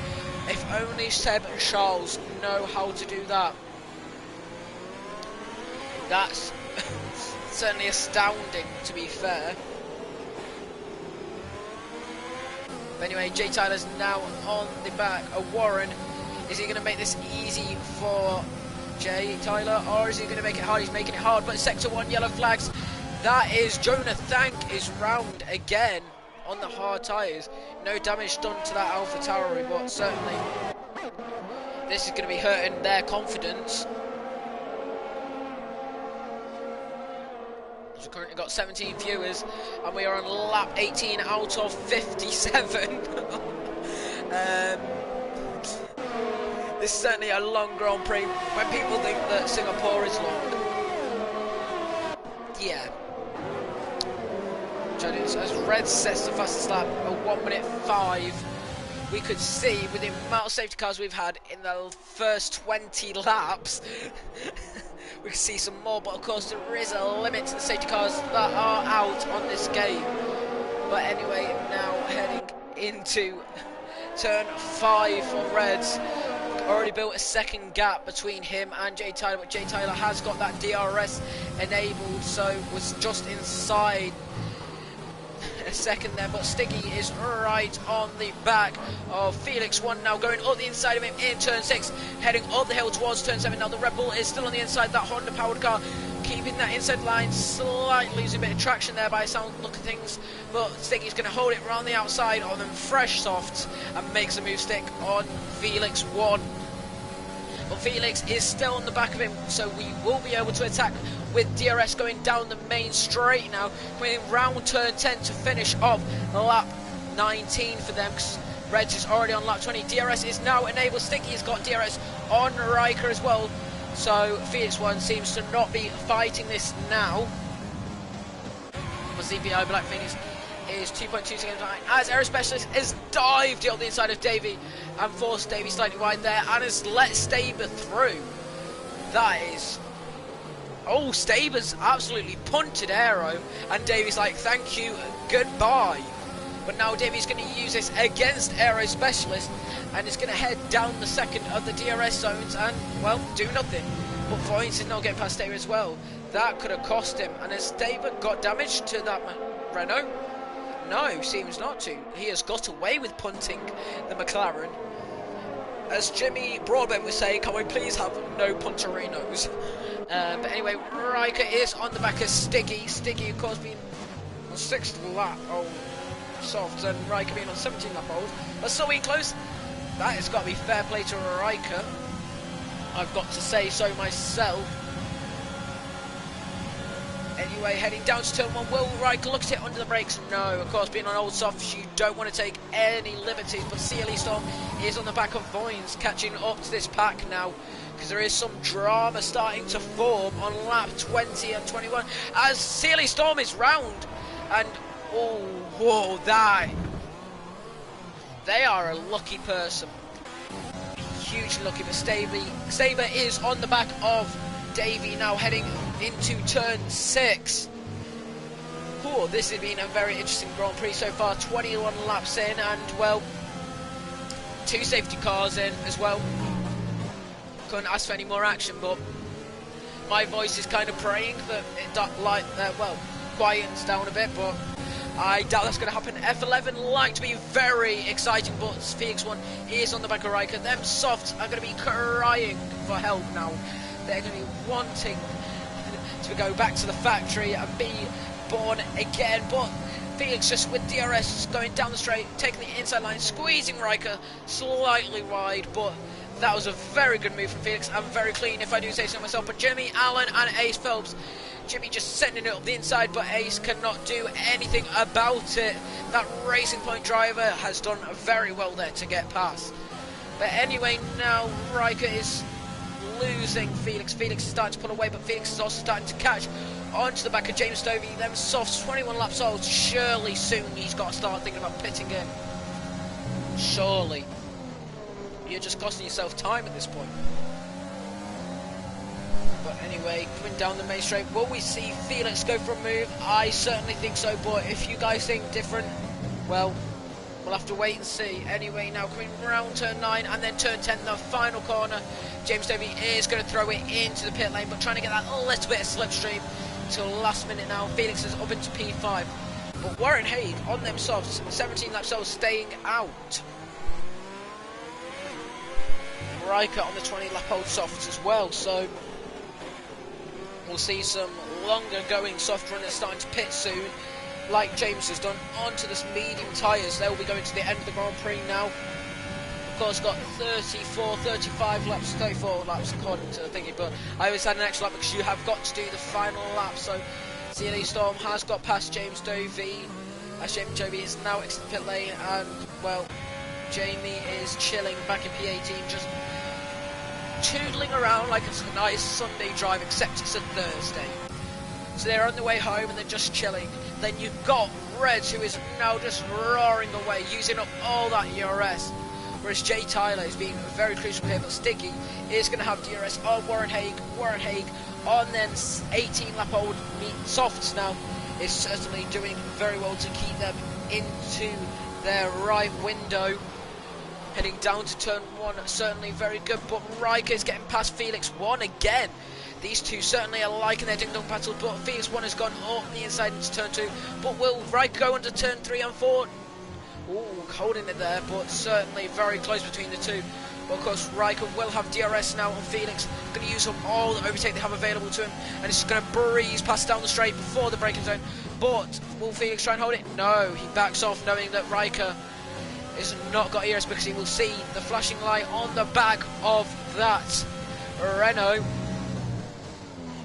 If only Seb and Charles know how to do that. That's certainly astounding, to be fair. But anyway, Jay Tyler's now on the back of Warren. Is he going to make this easy for Jay Tyler, or is he going to make it hard? He's making it hard, but Sector 1 yellow flags. That is Tunetank is round again on the hard tyres. No damage done to that AlphaTauri, but certainly this is going to be hurting their confidence. We've currently got 17 viewers, and we are on lap 18 out of 57. This is certainly a long Grand Prix. When people think that Singapore is long, yeah. As Red sets the fastest lap at 1:05, we could see with the amount of safety cars we've had in the first 20 laps, we can see some more, but of course there is a limit to the safety cars that are out on this game. But anyway, now heading into turn 5 for Reds. Already built a second gap between him and Jay Tyler, but Jay Tyler has got that DRS enabled, so was just inside a second there, but Stiggy is right on the back of Felix 1 now, going up the inside of him in turn 6, heading up the hill towards turn 7. Now the Red Bull is still on the inside, that Honda powered car keeping that inside line, slightly losing a bit of traction there by the sound look of things, but Stiggy's going to hold it around the outside of them fresh softs and makes a move stick on Felix 1. But Felix is still on the back of him, so we will be able to attack with DRS going down the main straight now, going round turn 10 to finish off lap 19 for them, because Reds is already on lap 20. DRS is now enabled. Sticky has got DRS on Riker as well, so Felix 1 seems to not be fighting this now. But ZBI Black Phoenix is 2.2 seconds behind, as Aero Specialist is dived on the inside of Davey and forced Davey slightly wide there and has let Staber through. That is Oh, Staber's absolutely punted aero, and Davey's like, thank you, goodbye. But now Davey's going to use this against Aero Specialist, and is going to head down the second of the DRS zones and, well, do nothing. But Voyance is not getting past Staber as well. That could have cost him. And has Staber got damage to that Renault? No, seems not to. He has got away with punting the McLaren. As Jimmy Broadbent was saying, can we please have no punterinos? But anyway, Riker is on the back of Stiggy. Stiggy, of course, being on 6th lap. Oh, soft, and Riker being on 17 lap old. But still being close. That has got to be fair play to Riker. I've got to say so myself. Anyway, heading down to turn 1, will Riker look at it under the brakes? No, of course, being on old softs, you don't want to take any liberties, but CLE Storm is on the back of Voyance, catching up to this pack now, because there is some drama starting to form on lap 20 and 21, as CLE Storm is round, and, oh, whoa, they are a lucky person, hugely lucky, but Staber is on the back of Davey now, heading into turn 6. Oh, this has been a very interesting Grand Prix so far. 21 laps in, and well, 2 safety cars in as well. Couldn't ask for any more action, but my voice is kind of praying that it quietens down a bit, but I doubt that's going to happen. F11 like to be very exciting, but Felix 1 is on the back of Riker. Them softs are going to be crying for help now. They're going to be wanting to go back to the factory and be born again, but Felix just with DRS going down the straight, taking the inside line, squeezing Riker slightly wide, but that was a very good move from Felix and very clean, if I do say so myself. But Jimmy Allen and Ace Phelps, Jimmy just sending it up the inside, but Ace cannot do anything about it. That Racing Point driver has done very well there to get past. But anyway, now Riker is losing Felix. Felix is starting to pull away, but Felix is also starting to catch onto the back of James Stovey. Them softs, 21 laps old. Surely soon he's got to start thinking about pitting in. Surely. You're just costing yourself time at this point. But anyway, coming down the main straight, will we see Felix go for a move? I certainly think so, but if you guys think different, well, we'll have to wait and see. Anyway, now coming round turn 9 and then turn 10, the final corner. James Stovey is going to throw it into the pit lane, but trying to get that little bit of slipstream until last minute now. Felix is up into P5. But Warren Haig on them softs, 17 laps old, staying out. Riker on the 20 lap old softs as well, so we'll see some longer going soft runners starting to pit soon, like James has done, onto the medium tyres. They'll be going to the end of the Grand Prix now. Of course, got 34 laps according to the thingy, but I always had an extra lap because you have got to do the final lap. So CLE Storm has got past James Dovey, as James Dovey is now exiting the pit lane, and well, Jamie is chilling back in P18, just toodling around like it's a nice Sunday drive, except it's a Thursday. So they're on the way home and they're just chilling. Then you've got Reds, who is now just roaring away, using up all that ERS. Whereas Jay Tyler is being very crucial here, but Stiggy is going to have DRS on Warren Haig. Warren Haig on then 18 lap old softs now is certainly doing very well to keep them into their right window. Heading down to turn 1, certainly very good, but Riker is getting past Felix 1 again. These two certainly are liking their ding-dong battle, but Felix 1 has gone up the inside into turn 2. But will Riker go into turn 3 and 4? Ooh, holding it there, but certainly very close between the two. But of course, Riker will have DRS now on Felix. Going to use up all the overtake they have available to him, and it's going to breeze past down the straight before the braking zone. But will Felix try and hold it? No, he backs off, knowing that Riker has not got ERS, because he will see the flashing light on the back of that Renault.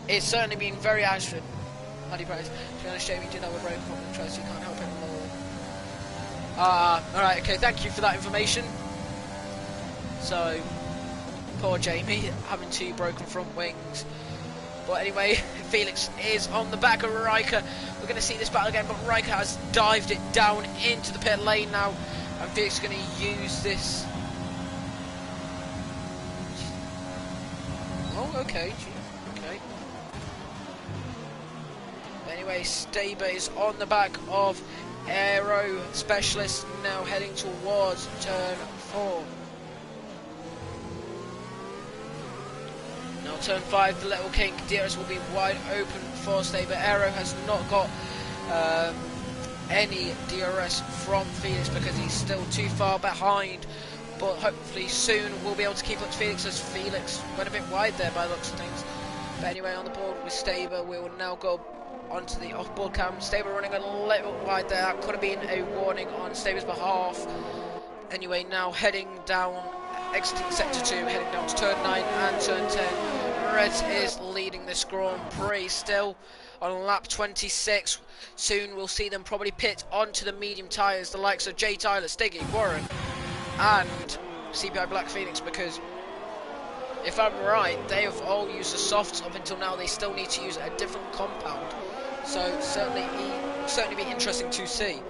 It's certainly been very accurate. Paddy Price, to be honest, Jamie did have a brake problem, so you can't help anymore. Alright, okay, thank you for that information. So, poor Jamie, having 2 broken front wings. But anyway, Felix is on the back of Riker. We're going to see this battle again, but Riker has dived it down into the pit lane now. And Felix is going to use this. Oh, okay. Okay. anyway, Staber is on the back of Aero Specialist, now heading towards turn 4. Now turn 5, the Little King DRS will be wide open for Staber. Aero has not got any DRS from Felix because he's still too far behind, but hopefully soon we'll be able to keep up to Felix, as Felix went a bit wide there by the looks of things. But anyway, on the board with Staber, we will now go onto the off-board cam. Staber running a little wide there. That could have been a warning on Staber's behalf. Anyway, now heading down, exiting sector 2, heading down to turn 9 and turn 10. Reds is leading this Grand Prix still on lap 26. Soon we'll see them probably pit onto the medium tyres, the likes of Jay Tyler, Stiggy, Warren and CPI Black Phoenix, because if I'm right, they have all used the softs up until now. They still need to use a different compound, so certainly be interesting to see.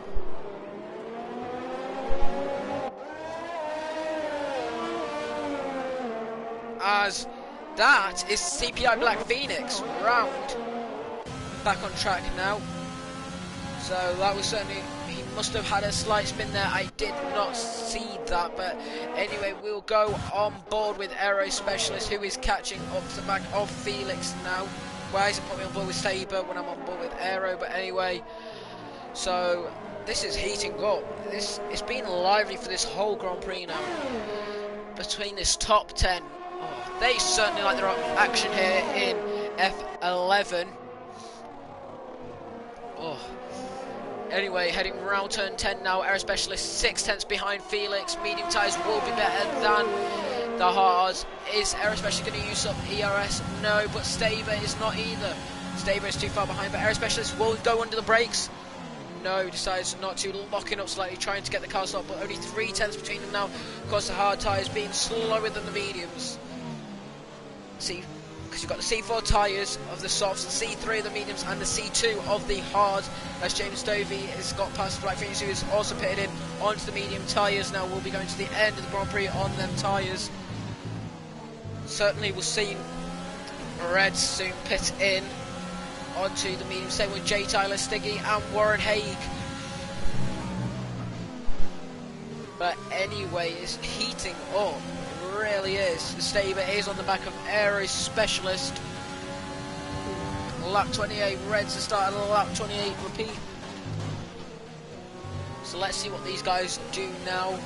As that is CPI Black Phoenix round back on track now. So that was certainly, he must have had a slight spin there. I did not see that, but anyway, we'll go on board with Aero Specialist, who is catching up to the back of Felix now. Why is it put me on board with Saber when I'm on board with Aero? But anyway, so this is heating up. It's been lively for this whole Grand Prix now. Between this top 10, they certainly like their action here in F11. Anyway, heading round turn 10 now. Aero Specialist 6/10 behind Felix. Medium tyres will be better than the hards. Is Aero Specialist going to use up ERS? No, but Staber is not either. Staber is too far behind, but Aero Specialist will go under the brakes. No, decides not to, locking up slightly, trying to get the car stopped, but only 3/10 between them now. Of course, the hard tyres being slower than the mediums. See, because you've got the C4 tyres of the softs, the C3 of the mediums, and the C2 of the hards, as James Dovey has got past Black Phoenix, who is also pitted in onto the medium tyres. Now we'll be going to the end of the Grand Prix on them tyres. Certainly we'll see Reds soon pit in onto the medium, same with Jay Tyler, Stiggy and Warren Haig. But anyway, it's heating up. Really is. Staber is on the back of Aero Specialist. Lap 28, Reds are starting lap 28 repeat. So let's see what these guys do now.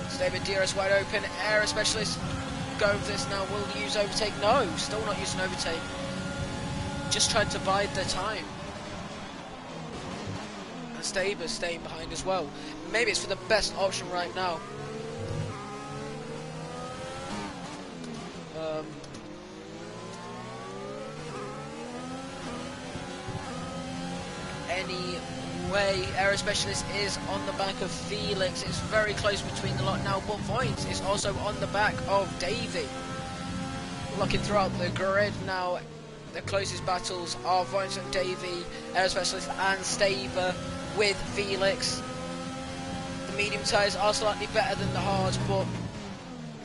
Staber DRS wide open, Aero Specialist go for this now. Will use overtake? No, still not using overtake. Just trying to bide their time. Staber staying behind as well. Maybe it's for the best option right now. Anyway, Aero Specialist is on the back of Felix. It's very close between the lot now, but Voint is also on the back of Davey. Looking throughout the grid now, the closest battles are Voint and Davey, Aero Specialist and Staber with Felix. The medium tyres are slightly better than the hards, but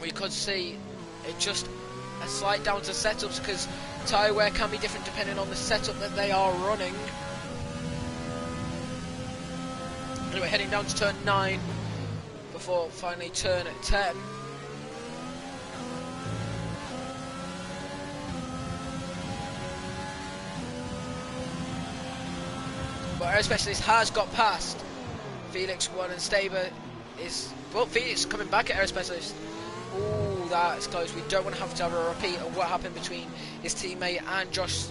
we could see it just a slight down to setups, because tyre wear can be different depending on the setup that they are running. Anyway, heading down to turn 9 before finally turn 10. But Aero Specialist has got past Felix 1 and Staber is... Well, Felix coming back at Aero Specialist. Ooh, that's close. We don't want to have a repeat of what happened between his teammate and Josh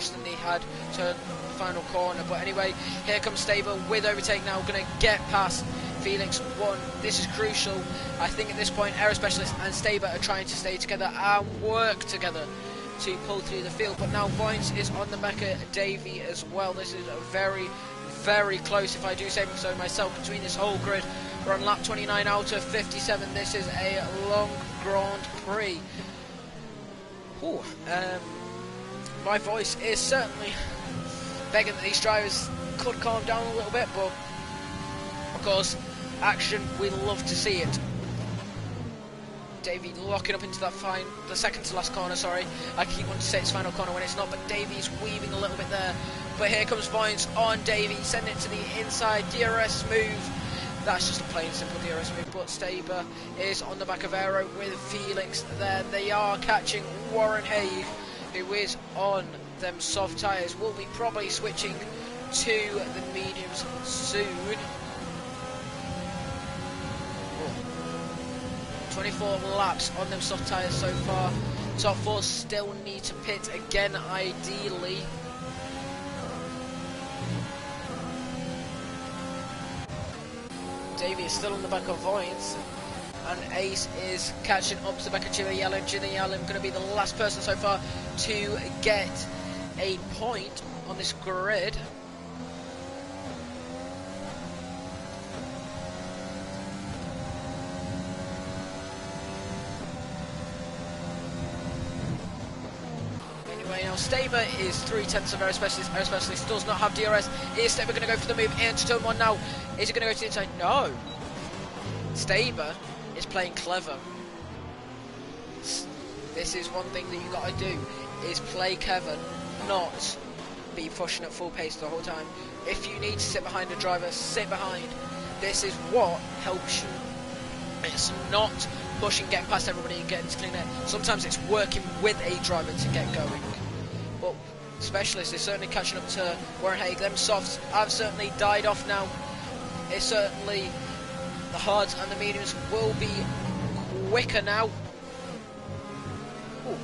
than he had to the final corner. But anyway, here comes Staber with overtake now, going to get past Felix 1. This is crucial. I think at this point Aero Specialist and Staber are trying to stay together and work together to pull through the field. But now Voint is on the back of Davey as well. This is a very, very close, if I do say so myself, between this whole grid. We're on lap 29 out of 57. This is a long Grand Prix. Ooh, my voice is certainly begging that these drivers could calm down a little bit, but of course, action, we love to see it. Davey locking up into that the second to last corner, sorry. I keep wanting to say it's final corner when it's not, but Davey's weaving a little bit there. But here comes Vines on Davey, sending it to the inside, DRS move. That's just a plain simple DRS move, but Staber is on the back of Aero with Felix there. They are catching Warren Haig, who is on them soft tyres. Will be probably switching to the mediums soon. 24 laps on them soft tyres so far. Top 4 still need to pit again, ideally. Davey is still on the back of Vines, and Ace is catching up to the back of Jimmy Allen. Jimmy Allen going to be the last person so far to get a point on this grid. Now Staber is 3/10 of Aero Specialist. Aero Specialist does not have DRS. Is Staber going to go for the move into turn 1 now? Is he going to go to the inside? No. Staber is playing clever. This is one thing that you got to do, is play clever, not be pushing at full pace the whole time. If you need to sit behind a driver, sit behind. This is what helps you. It's not pushing, getting past everybody and getting to clean air. Sometimes it's working with a driver to get going. But Specialist is certainly catching up to Warren Haig. Them softs have certainly died off now. It's certainly the hards and the mediums will be quicker now. Ooh.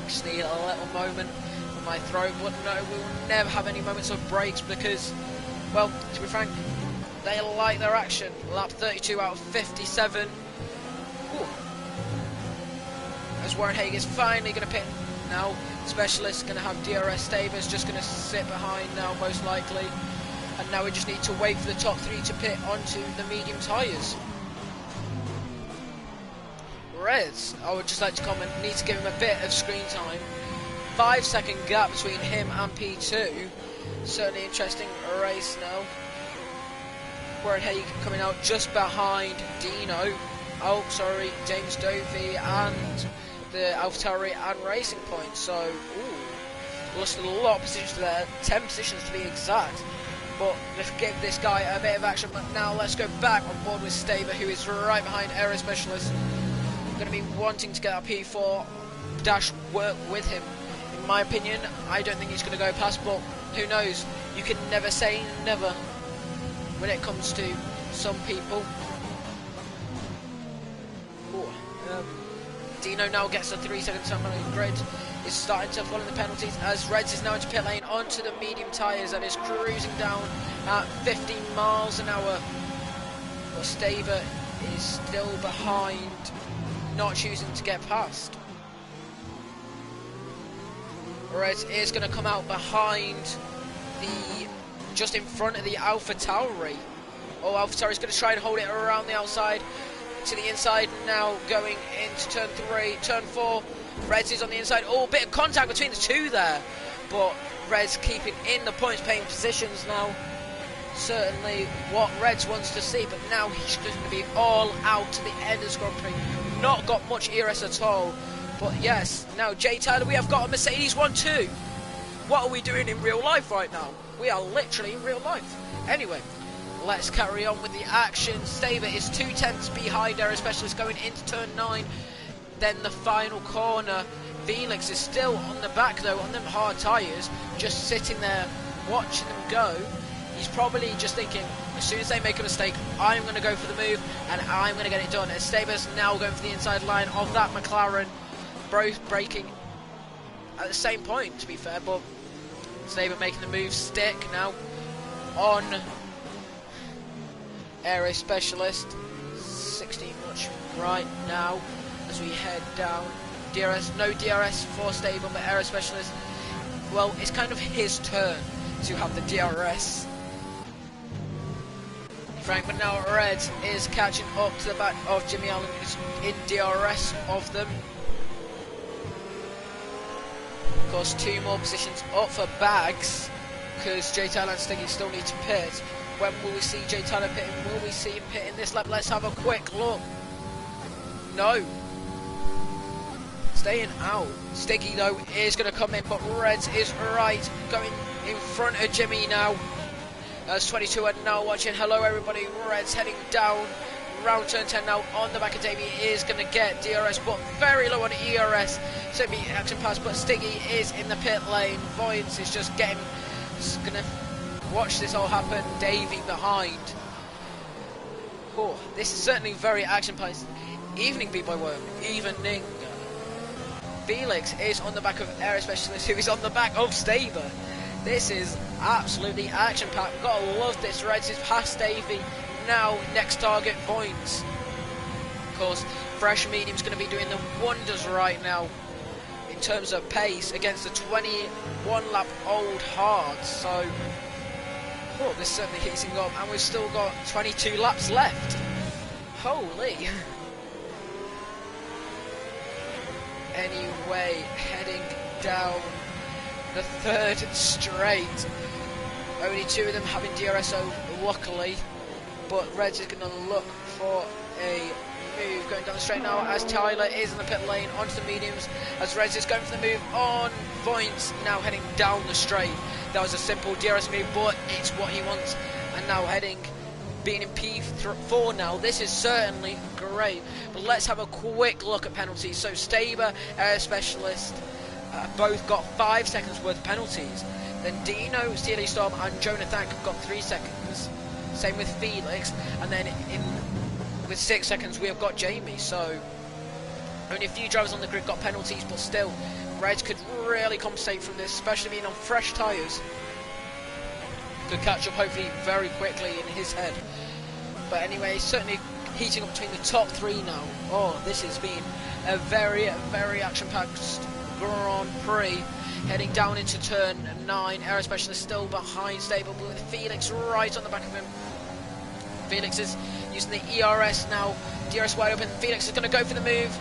Just need a little moment on my throat, but no, we will never have any moments of breaks because, well, to be frank, they like their action. Lap 32 out of 57. Ooh. As Warren Haig is finally going to pit now. Specialist going to have DRS. Staber's just going to sit behind now, most likely. And now we just need to wait for the top 3 to pit onto the medium tyres. Reds, I would just like to comment, need to give him a bit of screen time. 5-second gap between him and P2. Certainly interesting race now. Warren Haig coming out just behind Dino. Oh, sorry, James Dovey and the AlphaTauri and Racing Point. So, ooh, lost a lot of positions there, 10 positions to be exact. But let's give this guy a bit of action. But now let's go back on board with Staber, who is right behind Aero Specialist. Going to be wanting to get that P4 dash work with him. In my opinion, I don't think he's going to go past, but who knows? You can never say never when it comes to some people. Dino now gets a 3-second time on the grid. Is starting to follow the penalties as Reds is now into pit lane onto the medium tyres and is cruising down at 15 miles an hour. But Staber is still behind, not choosing to get past. Reds is going to come out behind just in front of the AlphaTauri. Oh, AlphaTauri is going to try and hold it around the outside to the inside now, going into turn 3, turn 4. Reds is on the inside. Oh, bit of contact between the two there, but Reds keeping in the points paying positions now. Certainly what Reds wants to see, but now he's going to be all out to the end of the Grand Prix. Not got much ERS at all. But yes, now Jay Tyler, we have got a Mercedes 1-2. What are we doing in real life right now? We are literally in real life. Anyway, let's carry on with the action. Staber is 2/10 behind Aero Specialist going into turn 9. Then the final corner. Felix is still on the back though, on them hard tyres, just sitting there watching them go. He's probably just thinking, as soon as they make a mistake, I'm going to go for the move and I'm going to get it done. As Staber's now going for the inside line of that McLaren, both braking at the same point, to be fair, but Staber making the move stick now on Aero Specialist. 16 much right now as we head down. DRS, no DRS for Staber, but Aero Specialist, well, it's kind of his turn to have the DRS. Frank, but now Reds is catching up to the back of Jimmy Allen, who's in DRS of them. Of course, 2 more positions up for Bags, because Jay Tyler and Stiggy still need to pit. When will we see Jay Tyler pitting? Will we see him pitting this lap? Let's have a quick look. no. Staying out. Stiggy though is going to come in, but Reds is right, going in front of Jimmy now. As 22 are now watching. Hello everybody, Reds heading down. Round turn 10 now on the back of Davey is going to get DRS, but very low on ERS. So it'll be action pass, but Stiggy is in the pit lane. Voids is just going to watch this all happen. Davey behind. Oh, this is certainly very action packed. Evening, B-Boy Worm. Evening. Felix is on the back of Air Specialist, who is on the back of Staber. This is absolutely action packed. Gotta love this. Reds is past Davey. Now, next target, points. Of course, Fresh Medium's going to be doing the wonders right now in terms of pace against the 21 lap old Hards. So, oh, this is certainly heating up, and we've still got 22 laps left. Holy. Anyway, heading down the third straight. Only two of them having DRSO, luckily. But Reds is going to look for a move going down the straight now as Tyler is in the pit lane onto the mediums as Reds is going for the move on points, now heading down the straight. That was a simple DRS move, but it's what he wants. And now heading, being in P4 now. This is certainly great. But let's have a quick look at penalties. So Staber, Air Specialist, both got 5 seconds worth of penalties. Then Dino, Steely Storm and Tunetank got 3 seconds. Same with Felix, and then with 6 seconds we have got Jamie. So only a few drivers on the grid got penalties, but still Reds could really compensate from this, especially being on fresh tyres. Could catch up hopefully very quickly in his head. But anyway, certainly heating up between the top three now. Oh, this has been a very action-packed Grand Prix. Heading down into turn 9, Aero Specialist still behind Stable, but with Felix right on the back of him. Felix is using the ERS now, DRS wide open. Felix is going to go for the move,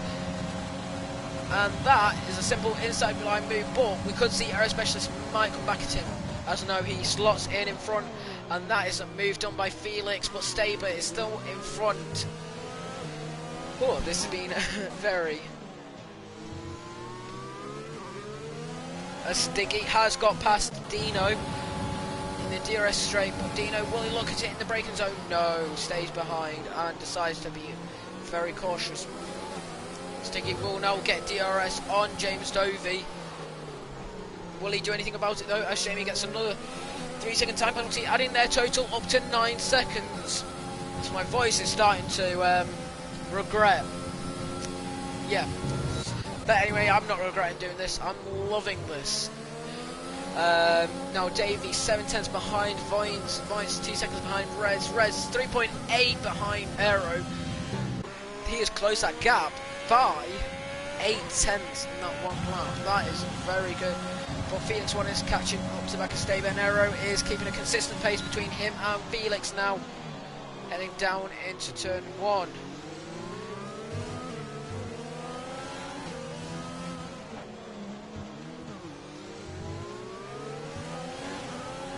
and that is a simple inside line move, but we could see Aero Specialist might come back at him. As I know, he slots in front, and that is a move done by Felix, but Staber is still in front. Oh, this has been very... Stiggy has got past Dino in the DRS straight, but Dino, will he look at it in the braking zone? No, stays behind and decides to be very cautious. Stiggy will now get DRS on James Dovey. Will he do anything about it though, as Jamie gets another 3-second time penalty, adding their total up to 9 seconds. So my voice is starting to regret. Yeah. But anyway, I'm not regretting doing this. I'm loving this. Now Davey 7/10 behind Vines. Vines 2 seconds behind Reds. Reds 3.8 behind Aero. He has closed that gap by 8/10 in that one lap. That is very good. But Felix one is catching up to the back of Staber, and Aero is keeping a consistent pace between him and Felix now. Heading down into turn 1.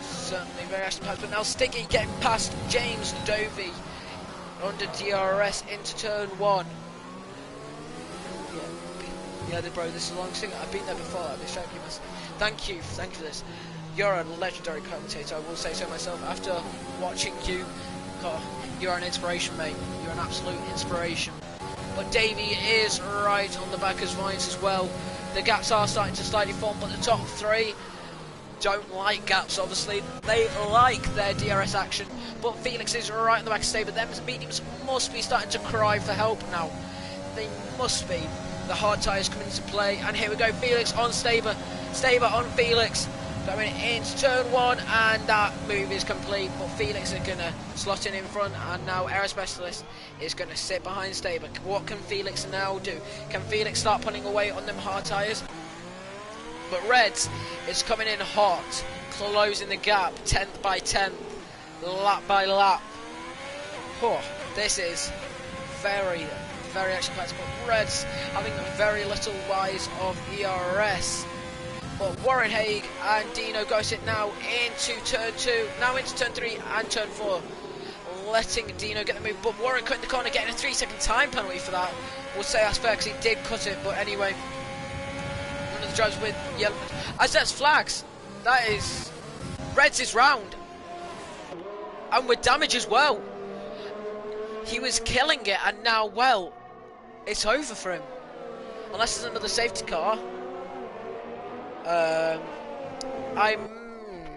Certainly very action packed, but now Stiggy getting past James Dovey under DRS into turn 1. Yeah, bro, this is a long thing. I've been there before. Thank you for this. You're a legendary commentator, I will say so myself. After watching you, God, you're an inspiration, mate. You're an absolute inspiration. But Davey is right on the back as Vines as well. The gaps are starting to slightly form, but the top 3 don't like gaps, obviously. They like their DRS action, but Felix is right on the back of Staber. Them mediums must be starting to cry for help now. They must be. The hard tyres come into play, and here we go. Felix on Staber. Staber on Felix. Going into turn 1, and that move is complete, but Felix is going to slot in front, and now Aero Specialist is going to sit behind Staber. What can Felix now do? Can Felix start pulling away on them hard tyres? But Reds is coming in hot, closing the gap, 10th by 10th, lap by lap. Oh, this is very action-packed, but Reds having very little wise of ERS. But Warren Haig and Dino goes it now into turn 2, now into turn 3 and turn 4. letting Dino get the move, but Warren cut in the corner, getting a 3-second time penalty for that. We'll say that's fair because he did cut it, but anyway. One of the drivers with yellow. As that's flags, that is. Reds is round. And with damage as well. He was killing it, and now, well, it's over for him. Unless there's another safety car.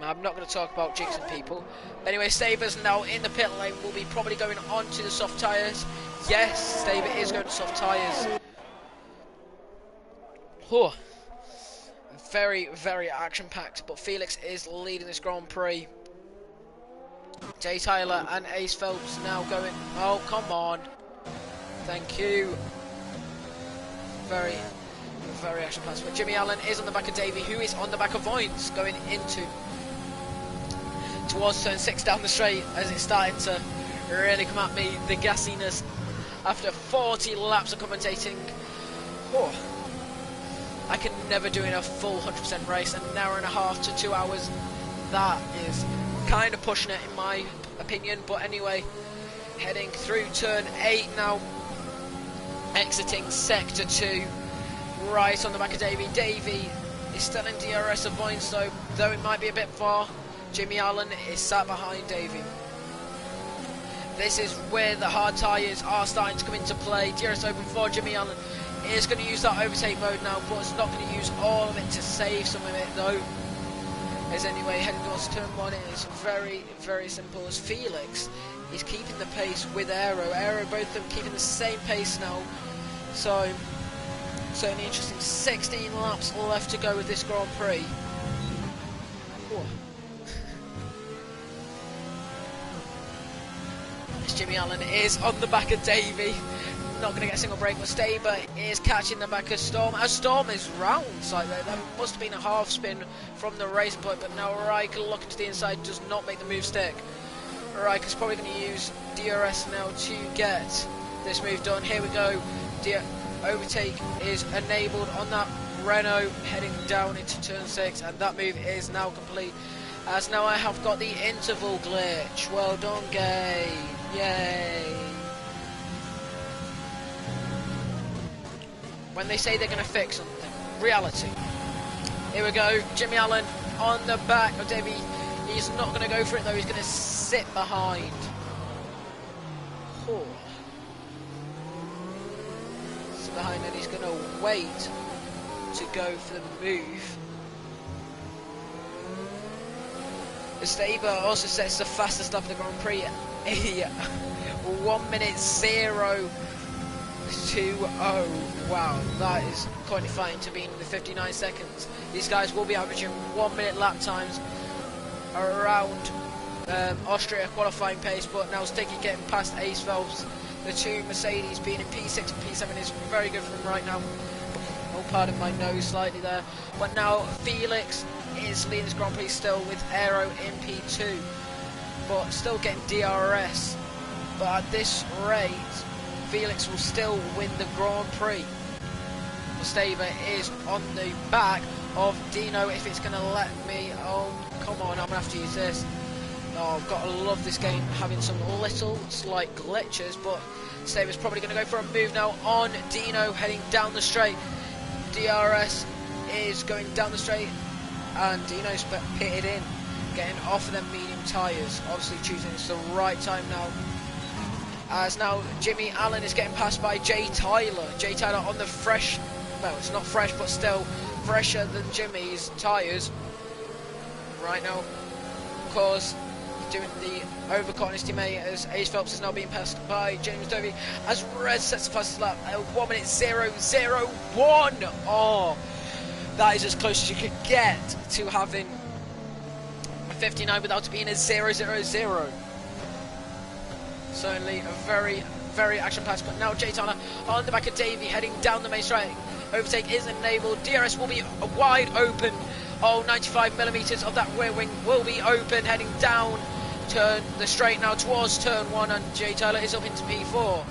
I'm not going to talk about jinxing people. Anyway, Staber's now in the pit lane. Will be probably going on to the soft tyres. Yes, Staber is going to soft tyres. Whew. Very, very action-packed. But Felix is leading this Grand Prix. Jay Tyler and Ace Phelps now going. Oh, come on. Thank you. Very, very action-packed. But Jimmy Allen is on the back of Davey, who is on the back of Voins, going into towards turn 6 down the straight as it's starting to really come at me, the gassiness after 40 laps of commentating. Oh, I can never do in a full 100% race, an hour and a half to 2 hours, that is kind of pushing it in my opinion. But anyway, heading through turn 8 now, exiting sector 2, right on the back of Davey. Davey is still in DRS of Voins though it might be a bit far. Jimmy Allen is sat behind Davey. This is where the hard tyres are starting to come into play. DRS open for Jimmy Allen. Is going to use that overtake mode now, but it's not going to use all of it to save some of it though. As anyway, heading towards turn 1, it is very, very simple. As Felix is keeping the pace with Aero. Both of them keeping the same pace now. So, certainly interesting. 16 laps left to go with this Grand Prix. Jimmy Allen is on the back of Davey. Not going to get a single break, but Staber is catching the back of Storm. As Storm is round side there. That must have been a half spin from the racing point, but now Riker looking to the inside does not make the move stick. Riker's probably going to use DRS now to get this move done. Here we go. Overtake is enabled on that Renault heading down into turn 6, and that move is now complete. As now I have got the interval glitch. Well done, Gabe. Yay. When they say they're going to fix something, reality. Here we go. Jimmy Allen on the back of Davey. He's not going to go for it though. He's going to sit behind. Oh. Sit behind, and he's going to wait to go for the move. Staber also sets the fastest lap of the Grand Prix. 1 minute 0 2-0. Wow, that is quite fine to be in the 59 seconds. These guys will be averaging 1 minute lap times around Austria qualifying pace, but now Sticky getting past Ace Phelps. The two Mercedes being in P6 and P7 is very good for them right now. Oh, pardon my nose slightly there. But now Felix is leading this Grand Prix still with Aero in P2, but still getting DRS. But at this rate, Felix will still win the Grand Prix. Staber is on the back of Dino. If it's going to let me, oh come on, I'm going to have to use this. Oh, I've got to love this game having some little slight glitches, but Staber's probably going to go for a move now on Dino heading down the straight. DRS is going down the straight, and Dino's pitted in, getting off of them medium tyres. Obviously choosing it's the right time now. As now Jimmy Allen is getting passed by Jay Tyler. Jay Tyler on the fresh, well, it's not fresh, but still fresher than Jimmy's tyres right now. Of course, doing the overcut on his teammate as Ace Phelps is now being passed by James Dovey as Red sets the fastest lap. 1 minute 0:01. Oh, that is as close as you could get to having a 59 without it being a 0:00. Certainly a very, very action-packed. But now Jay Tyler on the back of Davey heading down the main straight. Overtake is enabled. DRS will be wide open. Oh, 95mm of that rear wing will be open heading down the straight now towards turn 1, and Jay Tyler is up into P4.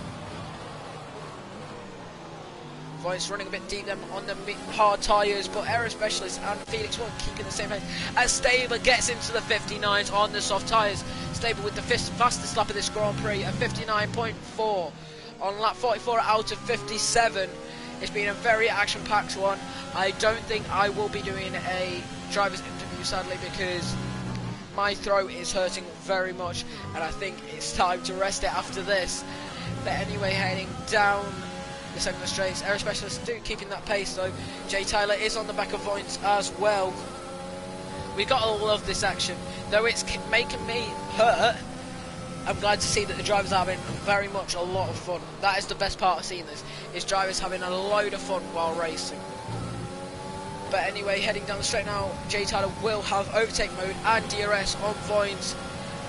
Voigt's running a bit deep then on the hard tyres, but Aero Specialist and Felix will keep in the same pace as Staber gets into the 59s on the soft tyres. Staber with the fastest lap of this Grand Prix at 59.4 on lap 44 out of 57. It's been a very action-packed one. I don't think I will be doing a driver's interview, sadly, because my throat is hurting very much, and I think it's time to rest it after this. But anyway, heading down the second straights, Aero Specialists do keeping that pace though. Jay Tyler is on the back of Voigt's as well. We got to love this action, though it's making me hurt. I'm glad to see that the drivers are having very much a lot of fun. That is the best part of seeing this, is drivers having a load of fun while racing. But anyway, heading down the straight now, Jay Tyler will have overtake mode and DRS on Voigt's.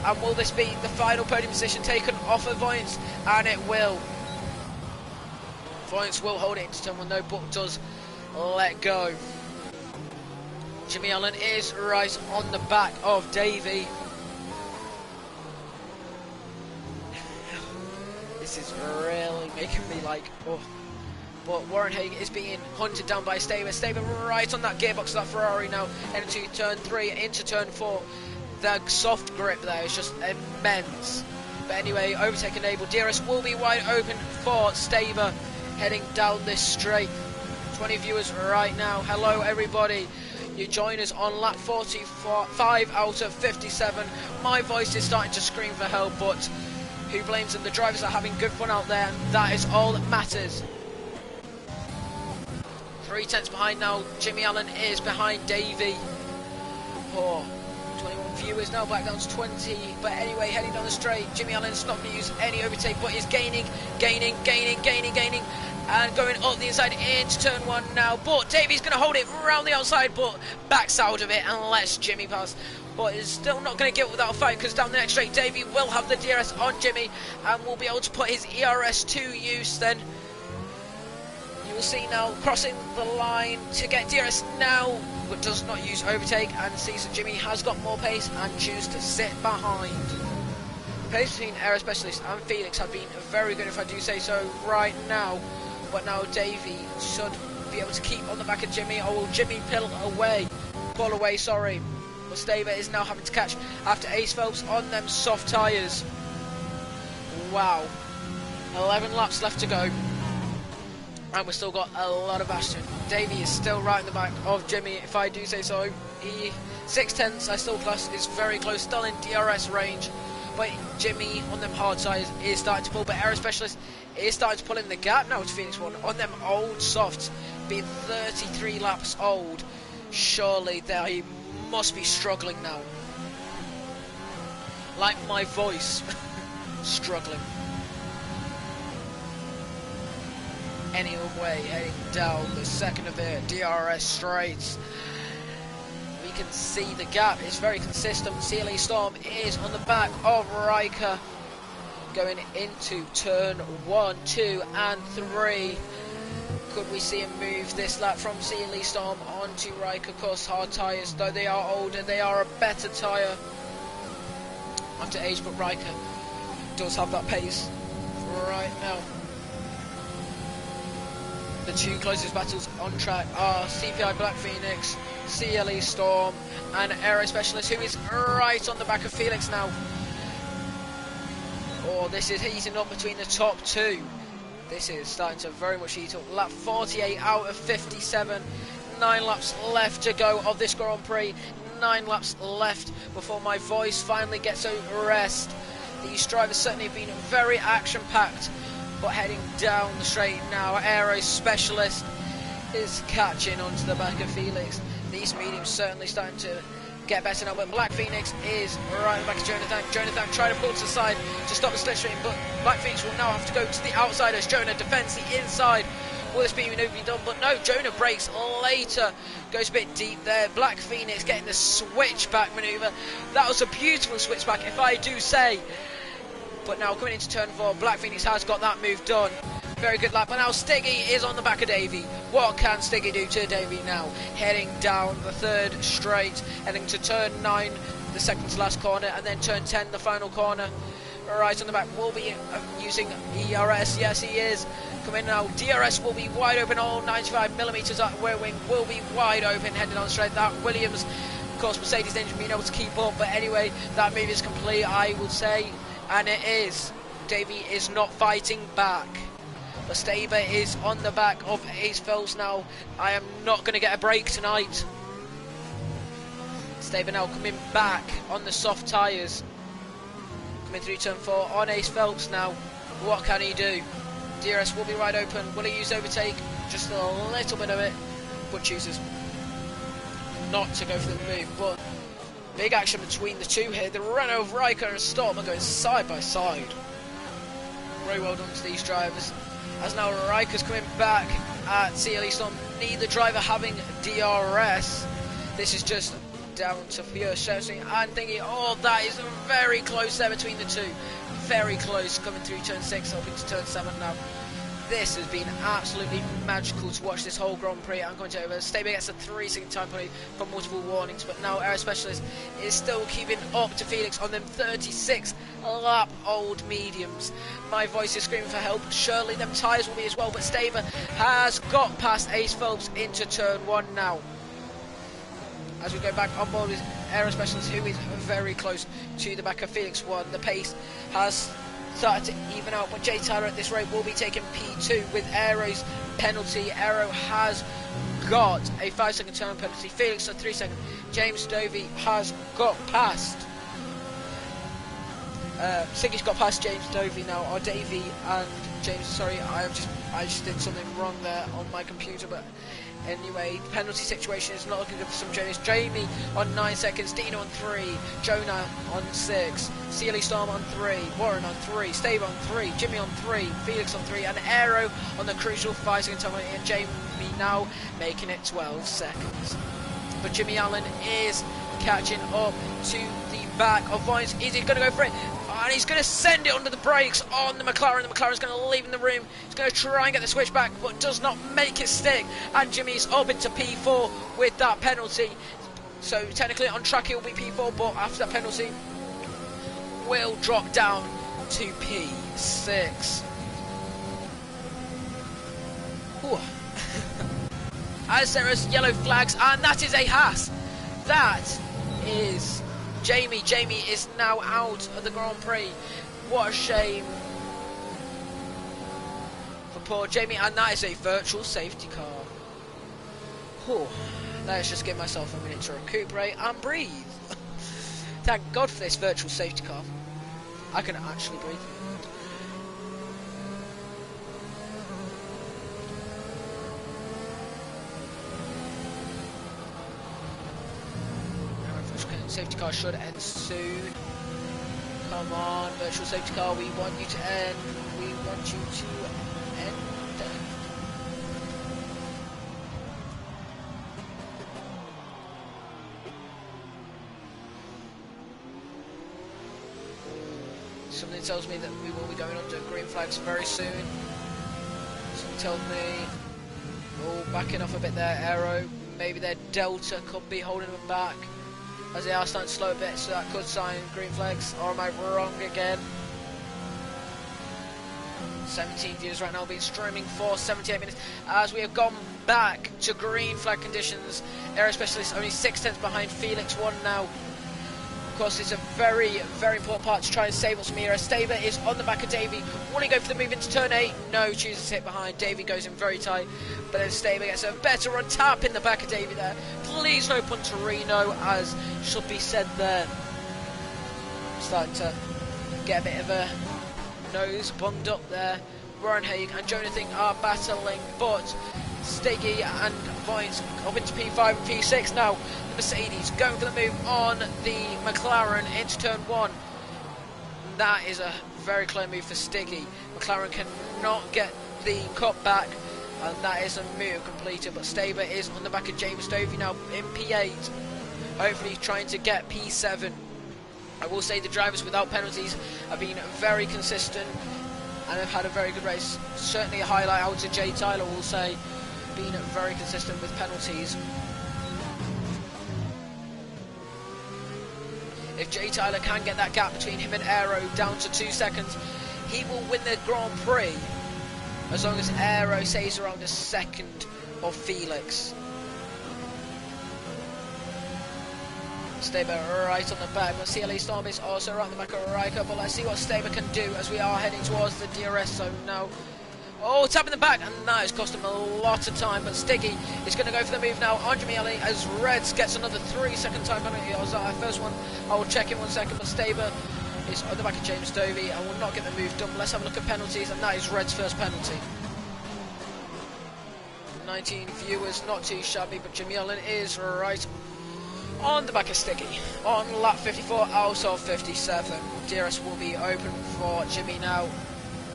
And will this be the final podium position taken off of Voigt's? And it will. Voigt's will hold it into turn 1 though, but does let go. Jimmy Allen is right on the back of Davey. This is really making me like, oh. But Warren Haig is being hunted down by Staber. Staber right on that gearbox of that Ferrari now. Into turn 3, into turn 4. The soft grip there is just immense. But anyway, overtake enabled. DRS will be wide open for Staber heading down this straight. 20 viewers right now. Hello everybody. You join us on lap 45 out of 57. My voice is starting to scream for help, but who blames them? The drivers are having good fun out there, and that is all that matters. 3 tenths behind now. Jimmy Allen is behind Davey. Oh, 21 viewers now, back down to 20. But anyway, heading down the straight, Jimmy Allen's not going to use any overtake, but is gaining, and going up the inside into turn 1 now. But Davey's going to hold it around the outside, but backs out of it and lets Jimmy pass. But is still not going to get without a fight, because down the next straight, Davey will have the DRS on Jimmy and will be able to put his ERS to use then. You'll see now crossing the line to get DRS now, but does not use overtake, and sees that Jimmy has got more pace and chooses to sit behind. The pace between Aero Specialist and Felix have been very good, if I do say so, right now. But now Davey should be able to keep on the back of Jimmy, or will Jimmy pull away, sorry. But Staber is now having to catch after Ace Phelps on them soft tyres. Wow. 11 laps left to go. And we've still got a lot of action. Davey is still right in the back of Jimmy, if I do say so. 6 tenths, I still class, is very close, still in DRS range. But Jimmy on them hard tyres is starting to pull, but Aero Specialist is starting to pull in the gap now to Phoenix 1 on them old softs, being 33 laps old. Surely they must be struggling now. Like my voice, struggling. Anyway, heading down the second of the DRS straights, we can see the gap is very consistent. CLE Storm is on the back of Riker going into turn 1, 2 and 3. Could we see him move this lap from CLE Storm onto Riker? Of course, hard tyres, though they are older, they are a better tyre after age, but Riker does have that pace right now. The 2 closest battles on track are CPI Black Phoenix, CLE Storm and Aero Specialist, who is right on the back of Felix now. Oh, this is heating up between the top 2. This is starting to very much heat up. Lap 48 out of 57. 9 laps left to go of this Grand Prix. 9 laps left before my voice finally gets a rest. These drivers certainly have been very action-packed. But heading down the straight now, Aero Specialist is catching onto the back of Felix. These mediums certainly starting to get better now, but Black Phoenix is right on the back of Tunetank. Tunetank trying to pull to the side to stop the slipstream, but Black Phoenix will now have to go to the outside as Jonah defends the inside. Will this be done? But no, Jonah breaks later. Goes a bit deep there. Black Phoenix getting the switchback manoeuvre. That was a beautiful switchback, if I do say. But now coming into turn 4, Black Phoenix has got that move done. Very good lap. But now Stiggy is on the back of Davey. What can Stiggy do to Davey now? Heading down the 3rd straight, heading to turn 9, the second to last corner, and then turn 10, the final corner. right on the back, will be using ERS. Yes, he is. Coming now, DRS will be wide open, all 95mm at rear wing will be wide open, heading on straight. That Williams, of course, Mercedes engine being able to keep up, but anyway, that move is complete, I will say, and it is. Davey is not fighting back. But Staber is on the back of Ace Phelps now. I am not going to get a break tonight. Staber now coming back on the soft tyres. Coming through turn 4 on Ace Phelps now. What can he do? DRS will be wide open. Will he use overtake? Just a little bit of it, but chooses not to go for the move. But big action between the two here. The Renault of Riker and Storm are going side by side. Very well done to these drivers. As now Riker's coming back at CLE Storm. Neither driver having DRS. This is just down to pure shouting and thinking. Oh, that is very close there between the two. Very close, coming through turn 6 up into turn 7 now. This has been absolutely magical to watch this whole Grand Prix. I'm going to over. Staber gets a 3-second time penalty for multiple warnings, but now Aero Specialist is still keeping up to Felix on them 36 lap old mediums. My voice is screaming for help. Surely them tyres will be as well, but Staber has got past Ace Phelps into turn 1 now. As we go back on board with Aero Specialist, who is very close to the back of Felix 1. The pace has started to even out, but Jay Tyler at this rate will be taking P2 with Aero's penalty. Aero has got a 5-second time penalty. Felix a 3-second. James Dovey has got past. Siggy's got past James Dovey now, or Davey and James. Sorry, I just did something wrong there on my computer, but. Anyway, penalty situation is not looking good for some Jonas. Jamie on 9 seconds, Dino on 3, Jonah on 6, CLE Storm on 3, Warren on 3, Stave on 3, Jimmy on 3, Felix on 3, and Aero on the crucial 5-second time, and Jamie now making it 12 seconds. But Jimmy Allen is catching up to the back of Vines. Is he going to go for it? And he's going to send it under the brakes on the McLaren. The McLaren's going to leave in the room. He's going to try and get the switch back, but does not make it stick. And Jimmy's up into P4 with that penalty. So technically on track he'll be P4, but after that penalty will drop down to P6. As there is yellow flags, and that is a Haas. That is Jamie. Jamie is now out of the Grand Prix. What a shame for poor Jamie, and that is a virtual safety car. Whew. Let's just give myself a minute to recuperate and breathe. Thank God for this virtual safety car. I can actually breathe. Safety car should end soon. Come on, virtual safety car, we want you to end. We want you to end. Something tells me that we will be going under green flags very soon. Something tells me, oh, backing off a bit there, Aero. Maybe their Delta could be holding them back, as they are starting to slow a bit, so that could sign green flags. Or am I wrong again? 17 viewers right now being streaming for 78 minutes as we have gone back to green flag conditions. Aero Specialist only 6 tenths behind Felix 1 now. Of course, it's a very, very important part to try and save us from here. Staber is on the back of Davey. Will he go for the move into turn 8? No, chooses to hit behind. Davey goes in very tight, but then Staber gets a better run tap in the back of Davey there. Please no Punterino, as should be said there. Starting to get a bit of a nose bunged up there. Warren Haig and Jonathan are battling, but Stiggy and Vines up into P5 and P6 now. The Mercedes going for the move on the McLaren into turn 1. That is a very clear move for Stiggy. McLaren cannot get the cut back, and that is a move completed, but Staber is on the back of James Dovey now in P8, hopefully trying to get P7. I will say the drivers without penalties have been very consistent and have had a very good race. Certainly a highlight out to Jay Tyler, will say, being very consistent with penalties. If Jay Tyler can get that gap between him and Aero down to 2 seconds, he will win the Grand Prix. As long as Aero stays around a second of Felix. Staber right on the back, but CLE Storm is also right on the back of Riker. But let's see what Staber can do as we are heading towards the DRS zone now. Oh, tap in the back, and that has cost him a lot of time. But Stiggy is going to go for the move now on Jamiali as Reds gets another 3-second time penalty. That was our first one. I will check in 1 second, but Staber is on the back of James Dovey. I will not get the move done. Let's have a look at penalties, and that is Red's first penalty. 19 viewers, not too shabby, but Jimmy Allen is right on the back of Sticky. On lap 54 out of 57. DRS will be open for Jimmy now.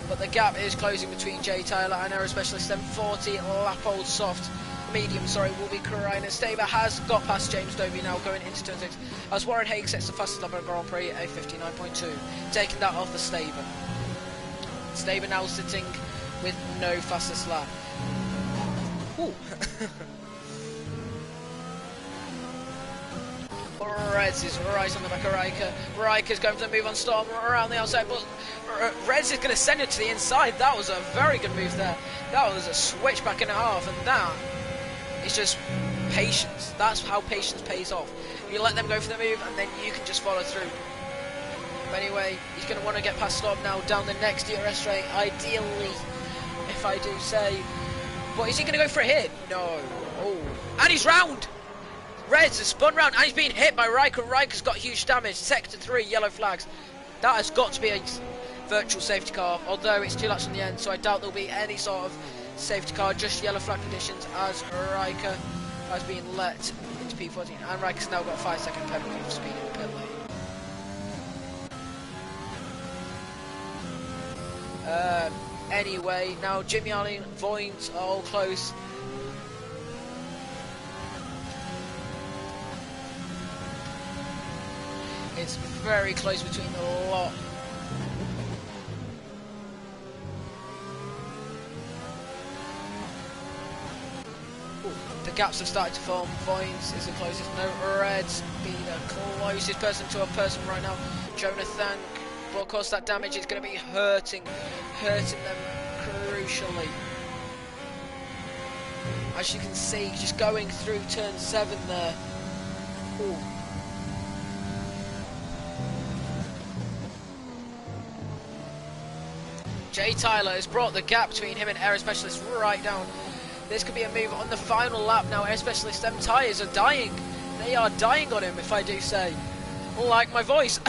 But the gap is closing between Jay Tyler and Aero Specialist. Then 40 lap old soft, medium, sorry, will be Karine. And Staber has got past James Dovey now going into turn 6. As Warren Haig sets the fastest lap of Grand Prix, a 59.2. Taking that off the Staber. Staber now sitting with no fastest lap. Ooh. Reds is right on the back of Riker. Riker's going for the move on Storm around the outside, but Reds is going to send it to the inside. That was a very good move there. That was a switch back and a half, and that is just patience. That's how patience pays off. You let them go for the move, and then you can just follow through. But anyway, he's going to want to get past Storm now down the next DRS straight, ideally, if I do say. But is he going to go for a hit? No. Oh, and he's round. Reds has spun round and he's been hit by Riker. Riker's got huge damage. Sector 3, yellow flags. That has got to be a virtual safety car, although it's 2 laps on the end, so I doubt there'll be any sort of safety car, just yellow flag conditions as Riker has been let into P14. And Riker's now got a 5-second penalty for speeding the pit lane. Anyway, now Jimmy Allen, Voint are all close. It's very close between the lot. Ooh, the gaps have started to form. Voins is the closest. No, Reds be the closest person to a person right now. Tunetank. But of course that damage is going to be hurting them crucially. As you can see, just going through turn 7 there. Ooh. Jay Tyler has brought the gap between him and Aero Specialist right down. This could be a move on the final lap now. Aero Specialist, them tyres are dying. They are dying on him, if I do say. Like my voice.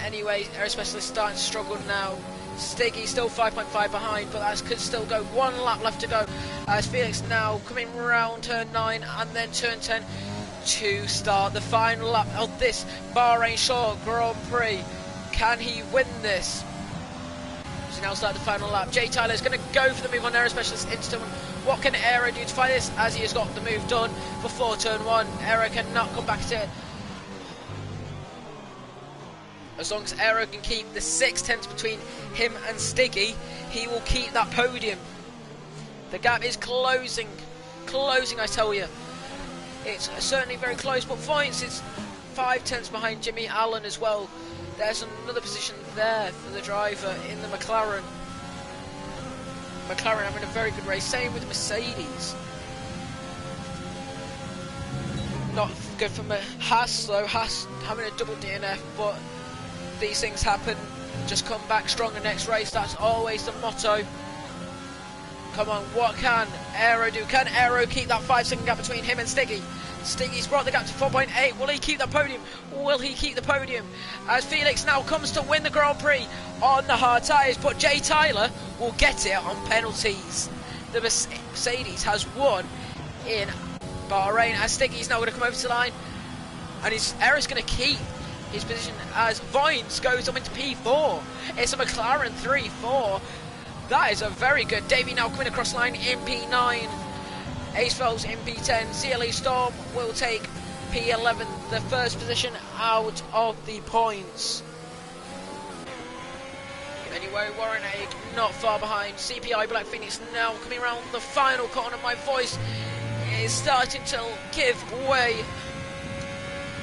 Anyway, Aero Specialist starting to struggle now. Stiggy still 5.5 behind, but that could still go. 1 lap left to go. As Felix now coming round turn 9 and then turn 10 to start the final lap of this Bahrain Short Grand Prix. Can he win this? So now start the final lap. Jay Tyler is going to go for the move on Aero Specialist into turn 1. What can Aero do to fight this? As he has got the move done before turn 1. Aero cannot come back to it. As long as Aero can keep the 6/10 between him and Stiggy, he will keep that podium. The gap is closing, I tell you. It's certainly very close, but Voints is 5/10 behind Jimmy Allen as well. There's another position there for the driver in the McLaren. McLaren having a very good race, same with Mercedes. Not good for Haas though, Haas having a double DNF, but these things happen. Just come back stronger next race, that's always the motto. Come on, what can Aero do? Can Aero keep that 5-second gap between him and Stiggy? Stiggy's brought the gap to 4.8. Will he keep the podium? Will he keep the podium? As Felix now comes to win the Grand Prix on the hard tyres, but Jay Tyler will get it on penalties. The Mercedes has won in Bahrain, as Stiggy's now going to come over to the line, and Aero's going to keep his position as Voints goes up into P4. It's a McLaren 3-4. That is a very good. Davey now coming across the line in P9. Ace Phelps in P10. CLE Storm will take P11, the first position out of the points. Anyway, Warren Haig not far behind. CPI Black Phoenix now coming around the final corner. My voice is starting to give way.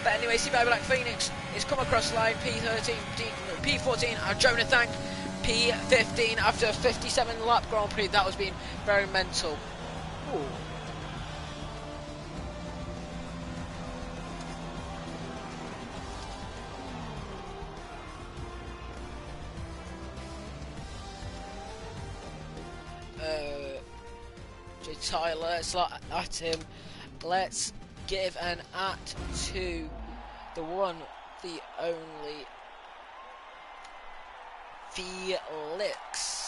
But anyway, CPI Black Phoenix is come across the line. P13, P14, and Tunetank P15 after a 57 lap Grand Prix. That was being very mental. Ooh. J Tyler, let's look at him. Let's give an at to the one, the only Felix.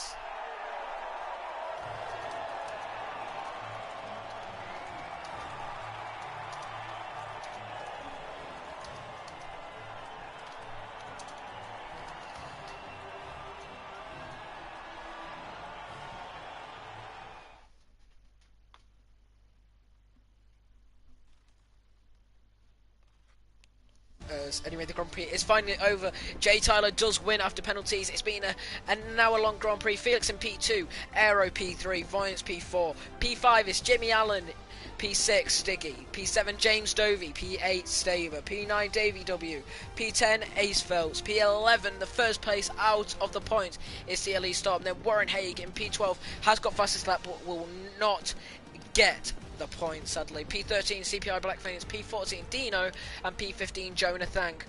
Anyway, the Grand Prix is finally over. J Tyler does win after penalties. It's been an hour-long Grand Prix. Felix in P2, Aero P3, Voyance P4, P5 is Jimmy Allen, P6 Stiggy, P7 James Dovey, P8 Staver, P9 Davey W, P10 Ace Phelps, P11 the first place out of the points is CLE Storm. Then Warren Haig in P12 has got fastest lap but will not get the point, sadly. P13 CPI Black Phoenix, P14 Dino, and P15 Tunetank.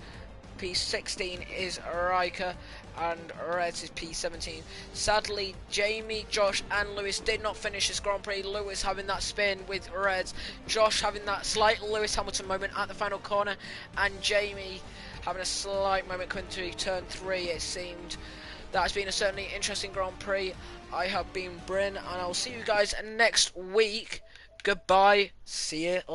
P16 is Riker, and Reds is P17. Sadly, Jamie, Josh, and Lewis did not finish this Grand Prix. Lewis having that spin with Reds, Josh having that slight Lewis Hamilton moment at the final corner, and Jamie having a slight moment coming through turn 3. It seemed that has been a certainly interesting Grand Prix. I have been Bryn, and I'll see you guys next week. Goodbye. See you all.